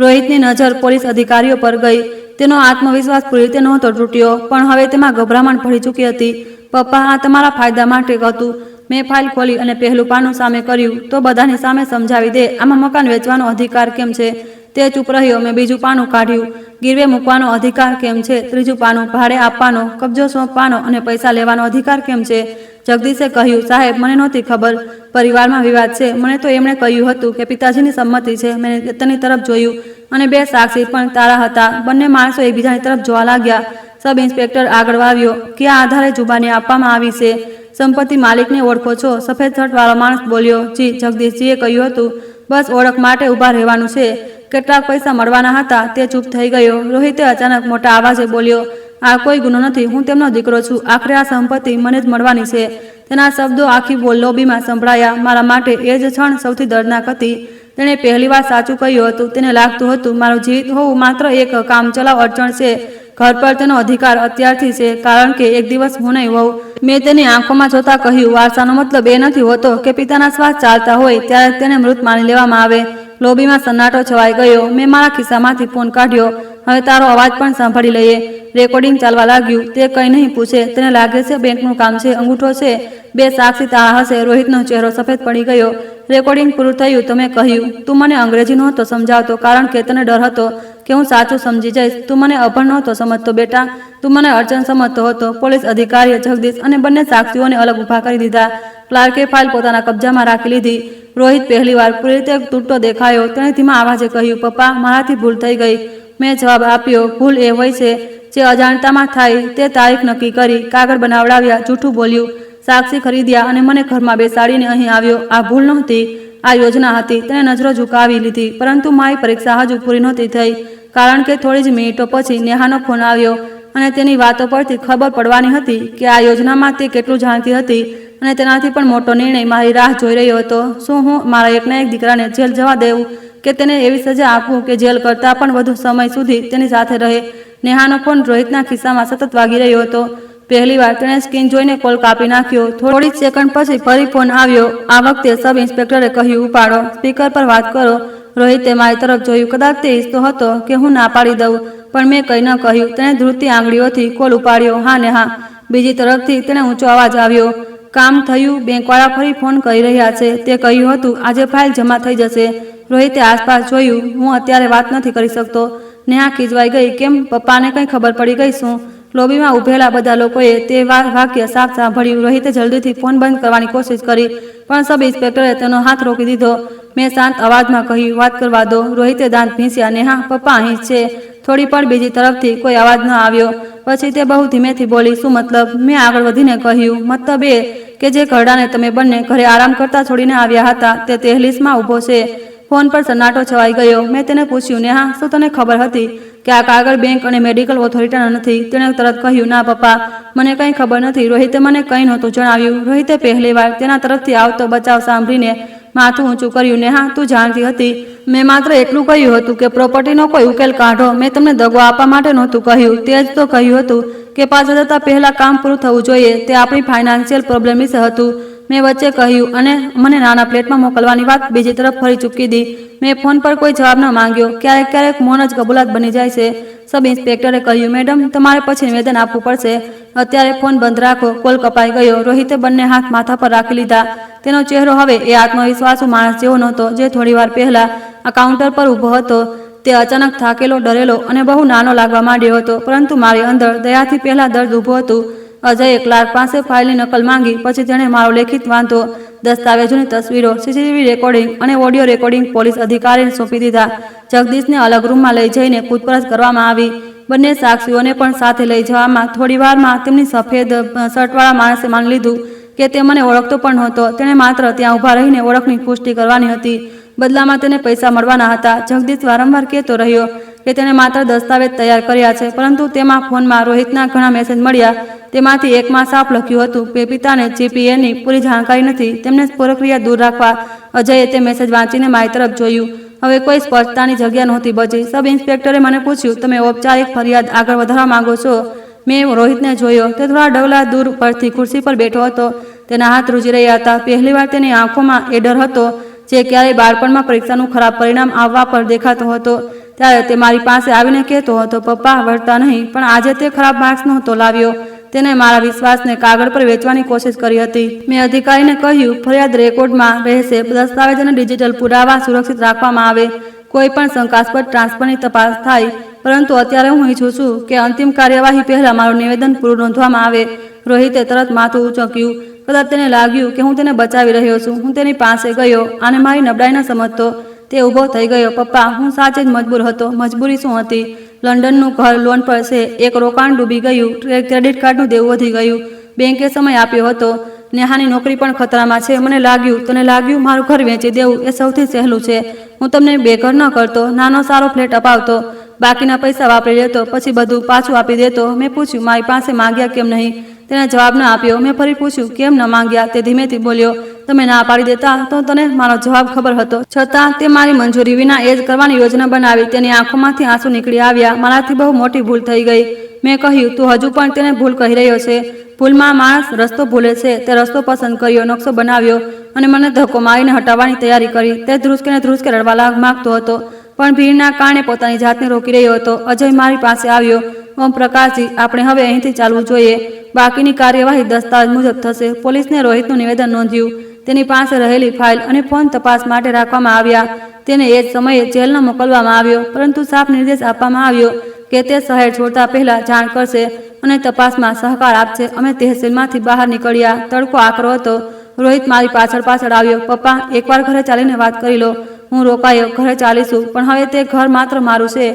S1: રોહિતની નજર પોલીસ અધિકારીઓ પર ગઈ. તેનો આત્મવિશ્વાસ પૂરી રીતે નહોતો તૂટ્યો, પણ હવે તેમાં ગભરામણ ભળી ચૂકી હતી. પપ્પા, આ તમારા ફાયદા માટે હતું. મેં ફાઇલ ખોલી અને પહેલું પાનું સામે કર્યું. તો બધાની સામે સમજાવી દે, આમાં મકાન વેચવાનો અધિકાર કેમ છે? તે ચૂપ રહ્યો. મેં બીજું પાનું કાઢ્યું. ગીરવે મૂકવાનો અધિકાર કેમ છે? ત્રીજું પાનું, ભાડે આપવાનો, કબજો સોંપવાનો અને પૈસા લેવાનો અધિકાર કેમ છે? જગદીશે કહ્યું, સાહેબ મને નહોતી ખબર. પરિવારમાં વિવાદ છે. મને તો એમણે કહ્યું હતું કે પિતાજીની સંમતિ છે. મેં તેની તરફ જોયું અને બે સાક્ષી પણ તારા હતા. બંને માણસો એકબીજાની તરફ જોવા લાગ્યા. સબ ઇન્સ્પેક્ટર આગળ વાવ્યો, કયા આધારે જુબાની આપવામાં આવી છે? સંપત્તિ માલિકને ઓળખો છો? સફેદ શર્ટ વાળો માણસ બોલ્યો. જી. જગદીશજીએ કહ્યું હતું, બસ ઓળખ માટે ઊભા રહેવાનું છે. કેટલાક પૈસા મળવાના હતા. તે ચૂપ થઈ ગયો. રોહિતે અચાનક મોટા અવાજે બોલ્યો, આ કોઈ ગુનો નથી. હું તેમનો દીકરો છું. આખરે આ સંપત્તિ મને જ મળવાની છે. તેના શબ્દો આખી લોબીમાં સંભળાયા. મારા માટે એ જ ક્ષણ સૌથી દર્દનાક હતી. તેણે પહેલીવાર સાચું કહ્યું હતું. તેને લાગતું હતું મારું જીવિત હોવું માત્ર એક કામચલાઉ અડચણ છે. ઘર પર તેનો અધિકાર અત્યારથી છે, કારણ કે એક દિવસ હું નહીં હોઉં. મેં તેની આંખોમાં જોતા કહ્યું, વારસાનો મતલબ એ નથી હોતો કે પિતાના શ્વાસ ચાલતા હોય ત્યારે તેને મૃત માની લેવામાં આવે. લોબીમાં સન્નાટો છવાઈ ગયો. મેં મારા ખિસ્સામાંથી ફોન કાઢ્યો. હવે તારો અવાજ પણ સાંભળી લઈએ. રેકોર્ડિંગ ચાલવા લાગ્યું. તે કંઈ નહીં પૂછે. તેને લાગે છે બેંકનું કામ છે, અંગૂઠો છે, બે સાક્ષી તાળા હશે. રોહિતનો ચહેરો સફેદ પડી ગયો. રેકોર્ડિંગ પૂરું થયું તો મેં કહ્યું, તું મને અંગ્રેજી નહોતો સમજાવતો કારણ કે તને ડર હતો કે હું સાચું સમજી જઈશ. તું મને અભણ નહોતો સમજતો બેટા, તું મને અડચણ સમજતો હતો. પોલીસ અધિકારીએ જગદીશ અને બંને સાક્ષીઓને અલગ ઊભા કરી દીધા. ક્લાર્કે ફાઇલ પોતાના કબજામાં રાખી લીધી. રોહિત પહેલીવાર પૂરી રીતે તૂટતો દેખાયો. તેણે ધીમા આવાજે કહ્યું, પપ્પા મારાથી ભૂલ થઈ ગઈ. મેં જવાબ આપ્યો, ભૂલ એ હોય છે જે અજાણતામાં થાય. તે તારીખ નક્કી કરી, કાગળ બનાવડાવ્યા, જૂઠું બોલ્યું, સાક્ષી ખરીદ્યા અને મને ઘરમાં બેસાડીને અહીં આવ્યો. આ ભૂલ નહોતી, આ યોજના હતી. તેણે નજરો ઝુકાવી લીધી. પરંતુ મારી પરીક્ષા હજુ પૂરી નહોતી થઈ, કારણ કે થોડી જ મિનિટો પછી નેહાનો ફોન આવ્યો અને તેની વાતો પરથી ખબર પડવાની હતી કે આ યોજનામાં તે કેટલું જાણતી હતી અને તેનાથી પણ મોટો નિર્ણય મારી રાહ જોઈ રહ્યો હતો. શું હું મારા એકના એક દીકરાને જેલ જવા દેવું કે તેને એવી સજા આપવું કે જેલ કરતાં પણ વધુ સમય સુધી તેની સાથે રહે? નેહાનો ફોન રોહિતના ખિસ્સામાં સતત વાગી રહ્યો હતો. પહેલીવાર તેણે સ્ક્રીન જોઈને કોલ કાપી નાખ્યો. થોડી સેકન્ડ પછી ફરી ફોન આવ્યો. આ વખતે સબ ઇન્સ્પેક્ટરે કહ્યું, ઉપાડો, સ્પીકર પર વાત કરો. રોહિતે મારી તરફ જોયું. કદાચ તે ઈચ્છતો હતો કે હું ના પાડી દઉં, પણ મેં કંઈ ન કહ્યું. તેણે ધ્રુજતી આંગળીઓથી કોલ ઉપાડ્યો. હા નેહા. બીજી તરફથી તેણે ઊંચો અવાજ આવ્યો. કામ થયું. બેંકવાળા ફરી ફોન કરી રહ્યા છે. તે કહ્યું હતું આજે ફાઇલ જમા થઈ જશે. રોહિતે આસપાસ જોયું. હું અત્યારે વાત નથી કરી શકતો. નેહા ખીજવાઈ ગઈ. કેમ? પપ્પાને કંઈ ખબર પડી ગઈ શું? લોબીમાં ઊભેલા બધા લોકોએ તે વાક્ય સાફ સાંભળ્યું. રોહિતે જલ્દીથી ફોન બંધ કરવાની કોશિશ કરી, પણ સબ ઇન્સ્પેક્ટરે તેનો હાથ રોકી દીધો. મેં શાંત અવાજમાં કહ્યું, વાત કરવા દો. રોહિતે દાંત ભીંસ્યા. નેહા, પપ્પા અહીં જ છે. થોડી પણ બીજી તરફથી કોઈ અવાજ ન આવ્યો. પછી તે બહુ ધીમેથી બોલી, શું મતલબ? મેં આગળ વધીને કહ્યું, મતલબ એ કે જે ઘરડાને તમે બંને ઘરે આરામ કરતા છોડીને આવ્યા હતા તે તહેલીસમાં ઊભો છે. ફોન પર સન્નાટો છવાઈ ગયો. મેં તેને પૂછ્યું, નેહા, શું તને ખબર હતી કે આ કાગળ બેંક અને મેડિકલ ઓથોરિટીના નથી? તેણે તરત કહ્યું, ના પપ્પા, મને કંઈ ખબર નથી. રોહિતે મને કંઈ નહોતું જણાવ્યું. રોહિતે પહેલીવાર તેના તરફથી આવતો બચાવ સાંભળીને માથું ઊંચું કર્યું. નેહા, તું જાણતી હતી? મેં માત્ર એટલું કહ્યું હતું કે પ્રોપર્ટીનો કોઈ ઉકેલ કાઢો. મેં તમને દગો આપવા માટે નહોતું કહ્યું. તે જ તો કહ્યું હતું કે પાછા જતાં પહેલાં કામ પૂરું થવું જોઈએ. તે આપણી ફાઇનાન્શિયલ પ્રોબ્લેમ વિશે હતું. મેં વચ્ચે કહ્યું અને મને નાના પ્લેટમાં મોકલવાની વાત બીજી તરફ ફરી ચૂકી દી. મેં ફોન પર કોઈ જવાબ ન માંગ્યો. ક્યારેક ક્યારેક મૌન જ કબૂલાત બની જાય છે. સબ ઇન્સ્પેક્ટરે કહ્યું, મેડમ તમારે પછી નિવેદન આપવું પડશે. અત્યારે ફોન બંધ રાખો. કોલ કપાઈ ગયો. રોહિતે બંને હાથ માથા પર રાખી લીધા. તેનો ચહેરો હવે એ આત્મવિશ્વાસુ માણસ જેવો નહોતો જે થોડીવાર પહેલા આ કાઉન્ટર પર ઊભો હતો. તે અચાનક થાકેલો, ડરેલો અને બહુ નાનો લાગવા માંડ્યો હતો. પરંતુ મારી અંદર દયાથી પહેલા દર્દ ઊભું હતું. અજયે ક્લાર્ક પાસે ફાઇલની નકલ માંગી. પછી તેણે મારો લેખિત વાંધો, દસ્તાવેજોની તસવીરો, સીસીટીવી રેકોર્ડિંગ અને ઓડિયો રેકોર્ડિંગ પોલીસ અધિકારીને સોંપી દીધા. જગદીશને અલગ રૂમમાં લઈ જઈને પૂછપરછ કરવામાં આવી. બંને સાક્ષીઓને પણ સાથે લઈ જવામાં થોડીવારમાં તેમની સફેદ શર્ટવાળા માણસે માની લીધું કે તે મને ઓળખતો પણ નહોતો. તેણે માત્ર ત્યાં ઊભા રહીને ઓળખની પુષ્ટિ કરવાની હતી. બદલામાં તેને પૈસા મળવાના હતા. જગદીશ વારંવાર કહેતો રહ્યો કે તેણે માત્ર દસ્તાવેજ તૈયાર કર્યા છે, પરંતુ તેમાં ફોનમાં રોહિતના ઘણા મેસેજ મળ્યા. તેમાંથી એકમાં સાફ લખ્યું હતું કે પિતાને જીપીએની પૂરી જાણકારી નથી, તેમને પ્રક્રિયા દૂર રાખવા. અજયે તે મેસેજ વાંચીને મારી તરફ જોયું. હવે કોઈ સ્પષ્ટતાની જગ્યા નહોતી બચી. સબ ઇન્સ્પેક્ટરે મને પૂછ્યું, તમે ઔપચારિક ફરિયાદ આગળ વધારવા માંગો છો? મેં રોહિતને જોયો. તે થોડા ડગલા દૂર પરથી ખુરશી પર બેઠો હતો. તેના હાથ રૂજી રહ્યા હતા. પહેલીવાર તેની આંખોમાં એ ડર હતો જે ક્યારેય બાળપણમાં પરીક્ષાનું ખરાબ પરિણામ આવવા પર દેખાતો હતો. ત્યારે તે મારી પાસે આવીને કહેતો હતો, પપ્પા વળતા નહીં. પણ આજે તે ખરાબ માર્ક્સ નહોતો લાવ્યો. તેને મારા વિશ્વાસને કાગળ પર વેચવાની કોશિશ કરી હતી. મેં અધિકારીને કહ્યું, ફરિયાદ રેકોર્ડમાં રહેશે. દસ્તાવેજ અને ડિજિટલ પુરાવા સુરક્ષિત રાખવામાં આવે. કોઈ પણ શંકાસ્પદ ટ્રાન્સફરની તપાસ થાય. પરંતુ અત્યારે હું ઈચ્છું છું કે અંતિમ કાર્યવાહી પહેલા મારું નિવેદન પૂરું નોંધવામાં આવે. રોહિતે તરત માથું ઊંચક્યું. કદાચ તેને લાગ્યું કે હું તેને બચાવી રહ્યો છું. હું તેની પાસે ગયો અને મારી નબળાઈ ન સમજતો. તે ઊભો થઈ ગયો. પપ્પા, હું સાચે જ મજબૂર હતો. મજબૂરી શું હતી? લંડનનું ઘર લોન પર છે. એક રોકાણ ડૂબી ગયું. ક્રેડિટ કાર્ડનું દેવું વધી ગયું. બેંકે સમય આપ્યો હતો. નેહાની નોકરી પણ ખતરામાં છે. તને લાગ્યું મારું ઘર વેચી દેવું એ સૌથી સહેલું છે. હું તમને બેઘર ન કરતો, નાનો સારો ફ્લેટ અપાવતો, બાકીના પૈસા વાપરી લેતો, પછી બધું પાછું આપી દેતો. મેં પૂછ્યું, મારી પાસે માંગ્યા કેમ નહીં? તેણે જવાબ ન આપ્યો. મેં ફરી પૂછ્યું, કેમ ન માંગ્યા? તે ધીમેથી બોલ્યો, તમે ના પાડી દેતા તો તને મારો જવાબ ખબર હતો. છતાં તે મારી મંજૂરી વિના એ જ કરવાની યોજના બનાવી. તેની આંખોમાંથી આંસુ નીકળી આવ્યા. મારાથી બહુ મોટી ભૂલ થઈ ગઈ. મેં કહ્યું, તું હજુ પણ તેને ભૂલ કહી રહ્યો છે? ભૂલમાં માણસ રસ્તો ભૂલે છે. તે રસ્તો પસંદ કર્યો, નકશો બનાવ્યો અને મને ધક્કો મારીને હટાવવાની તૈયારી કરી. તે ધ્રુસકે રડવા માંગતો હતો, પણ ભીડના કારણે પોતાની જાતને રોકી રહ્યો હતો. અજય મારી પાસે આવ્યો. ઓમ પ્રકાશજી, આપણે હવે અહીંથી ચાલવું જોઈએ. બાકીની કાર્યવાહી દસ્તાવેજ મુજબ થશે. પોલીસને રોહિતનું નિવેદન નોંધ્યું. તેની પાસે રહેલી ફાઇલ અને ફોન તપાસ માટે રાખવામાં આવ્યા. તેને એ જ સમયે જેલ ન મોકલવામાં આવ્યો, પરંતુ સાફ નિર્દેશ આપવામાં આવ્યો કે તે શહેર છોડતા પહેલા જાણ કરશે અને તપાસમાં સહકાર આપશે. અમે તહેસીલમાંથી બહાર નીકળ્યા. તડકો આકરો હતો. રોહિત મારી પાછળ આવ્યો. પપ્પા, એકવાર ઘરે ચાલીને વાત કરી લો. હું રોકાયો. ઘરે ચાલીશું, પણ હવે તે ઘર માત્ર મારું છે.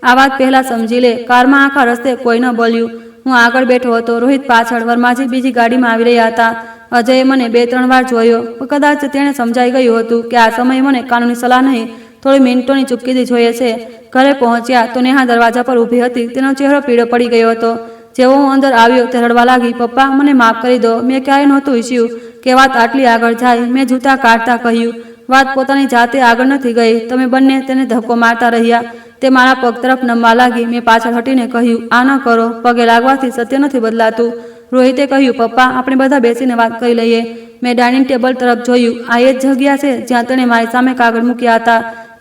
S1: આ વાત પહેલા સમજી લે. કારમાં આખા રસ્તે કોઈ ન બોલ્યું. હું આગળ બેઠો હતો. રોહિત પાછળ. વર્માજી બીજી ગાડીમાં આવી રહ્યા હતા. અજયે મને 2-3 વાર જોયો. કદાચ તેણે સમજાઈ ગયું હતું કે આ સમયે મને કાનૂની સલાહ નહીં, થોડી મિનિટોની ચૂપકીદી જોઈએ છે. ઘરે પહોંચ્યા તો નેહા દરવાજા પર ઊભી હતી. તેનો ચહેરો પીળો પડી ગયો હતો. જેવો હું અંદર આવ્યો તે રડવા લાગી. પપ્પા, મને માફ કરી દો. મેં ક્યારેય નહોતું ઈચ્છ્યું કે વાત આટલી આગળ જાય. મેં જૂતા કાઢતા કહ્યું, વાત પોતાની જાતે આગળ નથી ગઈ. તમે બંને તેને ધક્કો મારતા રહ્યા. તે મારા પગ તરફ નમવા લાગી. મેં પાછળ હટીને કહ્યું, આ ન કરો. પગે લાગવાથી સત્ય નથી બદલાતું. રોહિતે કહ્યું, પપ્પા, આપણે બધા બેસીને વાત કરી લઈએ. મેં ડાઇનિંગ ટેબલ તરફ જોયું. આ એ જ જગ્યા છે જ્યાં તેણે મારી સામે કાગળ મૂક્યા હતા.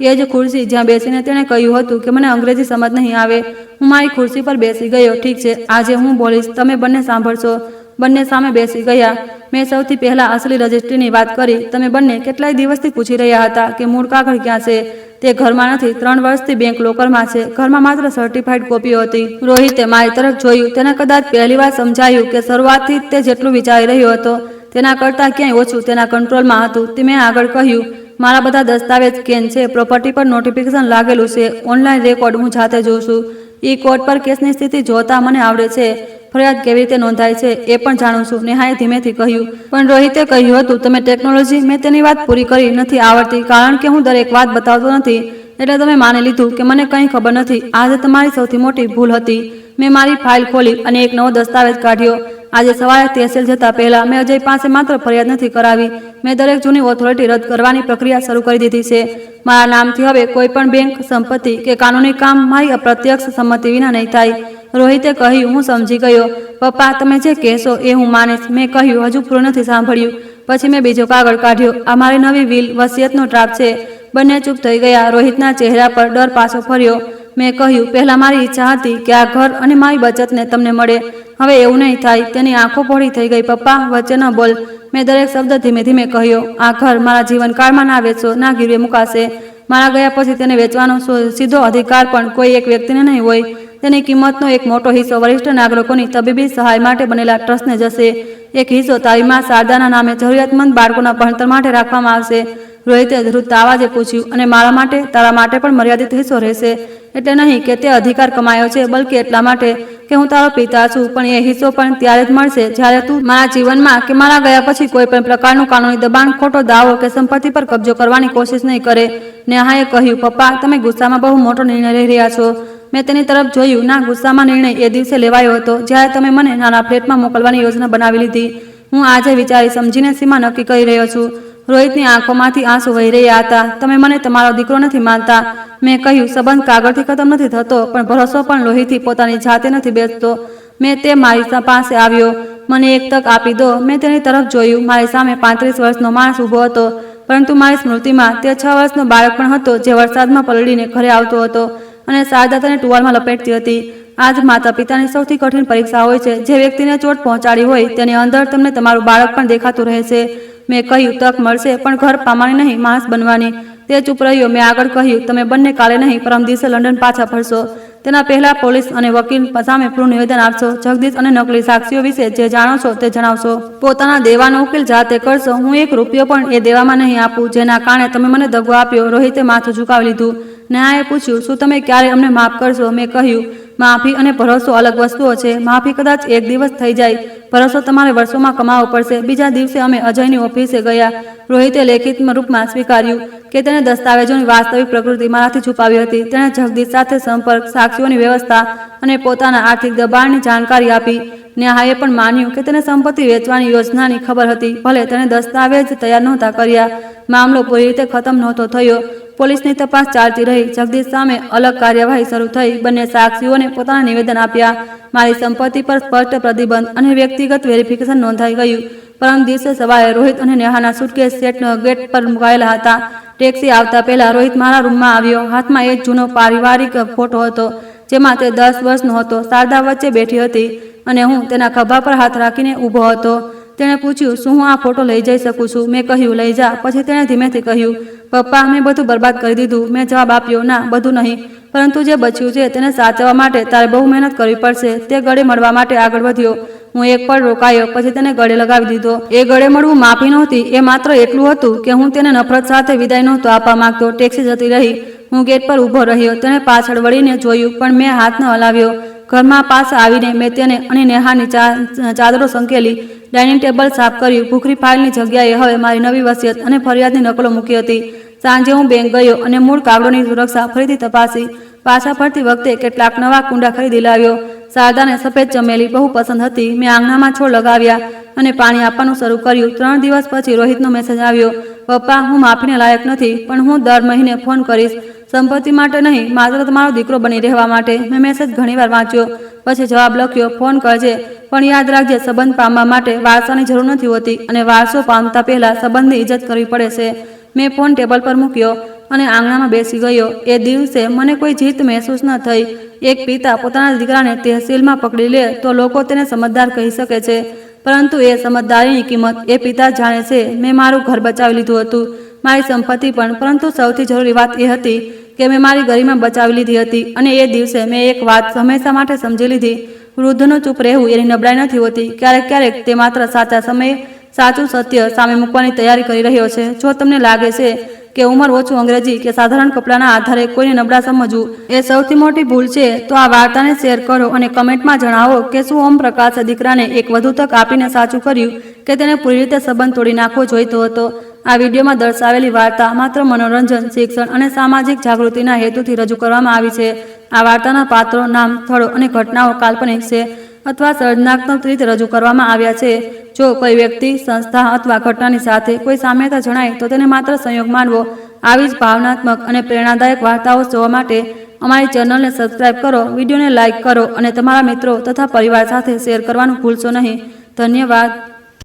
S1: એ જ ખુરશી જ્યાં બેસીને તેણે કહ્યું હતું કે મને અંગ્રેજી સમજ નહીં આવે. હું મારી ખુરશી પર બેસી ગયો. ઠીક છે, આજે હું બોલીશ, તમે બંને સાંભળશો. બંને સામે બેસી ગયા. મેં સૌથી પહેલા અસલી રજિસ્ટ્રીની વાત કરી. તમે બંને કેટલાય દિવસથી પૂછી રહ્યા હતા કે મૂળ કાગળ ક્યાં છે. તે ઘરમાં નથી. 3 વર્ષથી બેંક લોકરમાં છે. ઘરમાં માત્ર સર્ટિફાઈડ કોપીઓ હતી. રોહિતે મારી તરફ જોયું. તેને કદાચ પહેલીવાર સમજાયું કે શરૂઆતથી તે જેટલું વિચારી રહ્યો હતો તેના કરતાં ક્યાંય ઓછું તેના કંટ્રોલમાં હતું. તે મેં આગળ કહ્યું, મારા બધા દસ્તાવેજ સ્કેન છે. પ્રોપર્ટી પર નોટિફિકેશન લાગેલું છે. ઓનલાઈન રેકોર્ડ હું જાતે જોઉં છું. કોર્ટ પર કેસની સ્થિતિ જોતા મને આવડે છે. ફરિયાદ કેવી રીતે નોંધાય છે એ પણ જાણું છું. નેહાએ ધીમેથી કહ્યું. પણ રોહિતે કહ્યું હતું, તમે ટેકનોલોજી. મેં તેની વાત પૂરી કરી. નથી આવડતી, કારણ કે હું દરેક વાત બતાવતો નથી. એટલે તમે માની લીધું કે મને કંઈ ખબર નથી. આજે તમારી સૌથી મોટી ભૂલ હતી. મેં મારી ફાઇલ ખોલી અને એક નવો દસ્તાવેજ કાઢ્યો. આજે સવારે તહેસીલ જતા પહેલા મેં અજય પાસે માત્ર ફરિયાદ નથી કરાવી, મેં દરેક જૂની ઓથોરિટી રદ કરવાની પ્રક્રિયા શરૂ કરી દીધી છે. મારા નામથી હવે કોઈ પણ બેંક, સંપત્તિ કે કાનૂની કામ મારી અપ્રત્યક્ષ સંમતિ વિના નહીં થાય. રોહિતે કહ્યું. હું સમજી ગયો. પપ્પા, તમે જે કહેશો એ હું માનીશ. મેં કહ્યું, હજુ પૂરું નથી સાંભળ્યું. પછી મેં બીજો કાગળ કાઢ્યો. આ મારી નવી વિલ વસિયતનો ડ્રાફ્ટ છે. બંને ચૂપ થઈ ગયા. રોહિતના ચહેરા પર ડર પાછો ફર્યો. મેં કહ્યું, પહેલા મારી ઈચ્છા હતી કે આ ઘર અને મારી બચતને તમને મળે. હવે એવું નહીં થાય. તેની આંખો પહોળી થઈ ગઈ. પપ્પા, વચ્ચે ન બોલ. મેં દરેક શબ્દ ધીમે ધીમે કહ્યો. આ ઘર મારા જીવનકાળમાં ના વેચો, ના ગીરવે મુકાશે. મારા ગયા પછી તેને વેચવાનો સીધો અધિકાર પણ કોઈ એક વ્યક્તિને નહીં હોય. તેની કિંમતનો એક મોટો હિસ્સો વરિષ્ઠ નાગરિકોની તબીબી સહાય માટે બનેલા ટ્રસ્ટને જશે. એક હિસ્સો તારી માં શારદાના નામે જરૂરિયાતમંદ બાળકોના ભણતર માટે રાખવામાં આવશે. રોહિતે ધ્રુજતા અવાજે પૂછ્યું, અને મારા માટે, તારા માટે પણ મર્યાદિત હિસ્સો રહેશે? એટલે નહીં કે તે અધિકાર કમાયો છે, બલ્કે એટલા માટે કે હું તારો પિતા છું. પણ એ હિસ્સો પણ ત્યારે જ મળશે જ્યારે તું મારા જીવનમાં કે મારા ગયા પછી કોઈ પણ પ્રકારનું કાનૂની દબાણ, ખોટો દાવો કે સંપત્તિ પર કબજો કરવાની કોશિશ નહીં કરે. નેહાએ કહ્યું, પપ્પા, તમે ગુસ્સામાં બહુ મોટો નિર્ણય લઈ રહ્યા છો. મેં તેની તરફ જોયું. ના, ગુસ્સામાં નિર્ણય એ દિવસે લેવાયો હતો જ્યારે તમે મને નાના ફ્લેટમાં મોકલવાની યોજના બનાવી લીધી. હું આજે વિચારી સમજીને સીમા નક્કી કરી રહ્યો છું. રોહિતની આંખોમાંથી આંસુ વહી રહ્યા હતા. તમે મને તમારો દીકરો નથી માનતા. મેં કહ્યું, સંબંધ કાગળથી ખતમ નથી થતો, પણ ભરોસો પણ લોહીથી પોતાની જાતે નથી બેસતો. મેં તે મારી પાસે આવ્યો. મને એક તક આપી દો. મેં તેની તરફ જોયું. મારી સામે 35 વર્ષનો માણસ ઊભો હતો, પરંતુ મારી સ્મૃતિમાં તે 6 વર્ષનો બાળક પણ હતો જે વરસાદમાં પલળીને ઘરે આવતો હતો અને શારદા તેને ટુવાલમાં લપેટતી હતી. આજ માતા પિતાની સૌથી કઠિન પરીક્ષા હોય છે. જે વ્યક્તિને ચોટ પહોંચાડી હોય તેની અંદર તમને તમારું બાળક પણ દેખાતું રહેશે. મેં કહ્યું, તક મળશે, પણ ઘર પામવાની નહીં, માણસ બનવાની. તે ચૂપ રહ્યો. મેં આગળ કહ્યું, તમે બંને કાલે નહીં પરમ દિવસે લંડન પાછા ફરશો. તેના પહેલા પોલીસ અને વકીલ સામે પૂરું નિવેદન આપશો. જગદીશ અને નકલી સાક્ષીઓ વિશે જે જાણો છો તે જણાવશો. પોતાના દેવાનો ઉકેલ જાતે કરશો. હું એક રૂપિયો પણ એ દેવામાં નહીં આપું જેના કારણે તમે મને દગો આપ્યો. રોહિતે માથું ઝુકાવી લીધું. ન્યાયે પૂછ્યું, શું તમે ક્યારે અમને માફ કરશો? મેં કહ્યું, માફી અને ભરોસો અલગ વસ્તુઓ છે. માફી કદાચ એક દિવસ થઈ જાય, ભરોસો તમારે વર્ષોમાં કમાવવો પડશે. બીજા દિવસે અમે અજયની ઓફિસે ગયા. રોહિતે લેખિત રૂપમાં સ્વીકાર્યું કે તેણે દસ્તાવેજોની વાસ્તવિક પ્રકૃતિ મારાથી છુપાવી હતી. તેણે જગદીશ સાથે સંપર્ક, સાક્ષીઓની વ્યવસ્થા અને પોતાના આર્થિક દબાણની જાણકારી આપી. ન્યાયે પણ માન્યું કે તેને સંપત્તિ વેચવાની યોજનાની ખબર હતી, ભલે તેણે દસ્તાવેજ તૈયાર નહોતા કર્યા. મામલો પૂરી રીતે ખતમ નહોતો થયો. પોલીસની તપાસ ચાલતી રહી. જગદીશ સામે અલગ કાર્યવાહી શરૂ થઈ. બંને સાક્ષીઓને પોતાના નિવેદન આપ્યા. મારી સંપત્તિ પર સ્પષ્ટ પ્રતિબંધ અને વ્યક્તિગત વેરિફિકેશન નોંધાઈ ગયું. પરમ દિવસે સવારે રોહિત અને નેહાના સુટકેસ ગેટ પર મુકાયેલા હતા. ટેક્સી આવતા પહેલા રોહિત મારા રૂમમાં આવ્યો. હાથમાં એક જૂનો પારિવારિક ફોટો હતો જેમાં તે 10 વર્ષનો હતો. શારદા વચ્ચે બેઠી હતી અને હું તેના ખભા પર હાથ રાખીને ઊભો હતો. તેણે પૂછ્યું, શું હું આ ફોટો લઈ જઈ શકું છું? મેં કહ્યું, લઈ જા. પછી તેણે ધીમેથી કહ્યું, પપ્પા, મેં બધું બરબાદ કરી દીધું. મેં જવાબ આપ્યો, ના, બધું નહીં, પરંતુ જે બચ્યું છે તેને સાચવવા માટે તારે બહુ મહેનત કરવી પડશે. તે ગળે મળવા માટે આગળ વધ્યો. હું એક પળ રોકાયો, પછી તેને ગળે લગાવી દીધો. એ ગળે મળવું માફી નહોતી, એ માત્ર એટલું હતું કે હું તેને નફરત સાથે વિદાય નહોતો આપવા માંગતો. ટેક્સી જતી રહી. હું ગેટ પર ઊભો રહ્યો. તેણે પાછળ વળીને જોયું, પણ મેં હાથ ન હલાવ્યો. ઘરમાં પાછા આવીને મેં તેને અને નેહાની ચાદરો સંકેલી. ડાઇનિંગ ટેબલ સાફ કર્યું. ભૂખરી ફાઇલની જગ્યાએ હવે મારી નવી વસિયત અને ફરિયાદની નકલો મૂકી હતી. સાંજે હું બેંક ગયો અને મૂળ કાગળોની સુરક્ષા ફરીથી તપાસી. પાછા ફરતી વખતે કેટલાક નવા કુંડા ખરીદી લાવ્યો. શારદાને સફેદ ચમેલી બહુ પસંદ હતી. મેં આંગણામાં છોડ લગાવ્યા અને પાણી આપવાનું શરૂ કર્યું. 3 દિવસ પછી રોહિતનો મેસેજ આવ્યો, પપ્પા, હું માફીને લાયક નથી, પણ હું દર મહિને ફોન કરીશ. સંપત્તિ માટે નહીં, માત્ર તમારો દીકરો બની રહેવા માટે. મેં મેસેજ ઘણીવાર વાંચ્યો, પછી જવાબ લખ્યો, ફોન કરજે, પણ યાદ રાખજે, સંબંધ પામવા માટે વારસાની જરૂર નથી હોતી અને વારસો પામતા પહેલા સંબંધની ઇજ્જત કરવી પડે છે. મેં ફોન ટેબલ પર મૂક્યો અને આંગણામાં બેસી ગયો. એ દિવસે મને કોઈ જીત મહેસૂસ ન થઈ. એક પિતા પોતાના દીકરાને તહેસીલમાં પકડી લે તો લોકો તેને સમજદાર કહી શકે છે, પરંતુ એ સમજદારીની કિંમત એ પિતા જાણે છે. મેં મારું ઘર બચાવી લીધું હતું, મારી સંપત્તિ પણ, પરંતુ સૌથી જરૂરી વાત એ હતી કે મેં મારી ગરિમા બચાવી લીધી હતી. અને એ દિવસે મેં એક વાત હંમેશા માટે સમજી લીધી, વૃદ્ધનું ચૂપ રહેવું એની નબળાઈ નથી હોતી. ક્યારેક ક્યારેક તે માત્ર સાચા સમયે સાચું સત્ય સામે મૂકવાની તૈયારી કરી રહ્યો છે. જો તમને લાગે છે કે ઉંમર, ઓછું અંગ્રેજી કે સાધારણ કપડાના આધારે કોઈને નબળા સમજવું એ સૌથી મોટી ભૂલ છે, તો આ વાર્તાને શેર કરો અને કમેન્ટમાં જણાવો કે શું ઓમ પ્રકાશે દીકરાને એક વધુ તક આપીને સાચું કર્યું કે તેને પૂરી રીતે સંબંધ તોડી નાખવો જોઈતો હતો. આ વિડીયોમાં દર્શાવેલી વાર્તા માત્ર મનોરંજન, શિક્ષણ અને સામાજિક જાગૃતિના હેતુથી રજૂ કરવામાં આવી છે. આ વાર્તાના પાત્રો, નામ, સ્થળો અને ઘટનાઓ કાલ્પનિક છે અથવા સર્જનાત્મક રીતે રજૂ કરવામાં આવ્યા છે. જો કોઈ વ્યક્તિ, સંસ્થા અથવા ઘટનાની સાથે કોઈ સામ્યતા જણાય તો તેને માત્ર સંયોગ માનવો. આવી જ ભાવનાત્મક અને પ્રેરણાદાયક વાર્તાઓ જોવા માટે અમારી ચેનલને સબસ્ક્રાઇબ કરો, વિડીયોને લાઇક કરો અને તમારા મિત્રો તથા પરિવાર સાથે શેર કરવાનું ભૂલશો નહીં. ધન્યવાદ.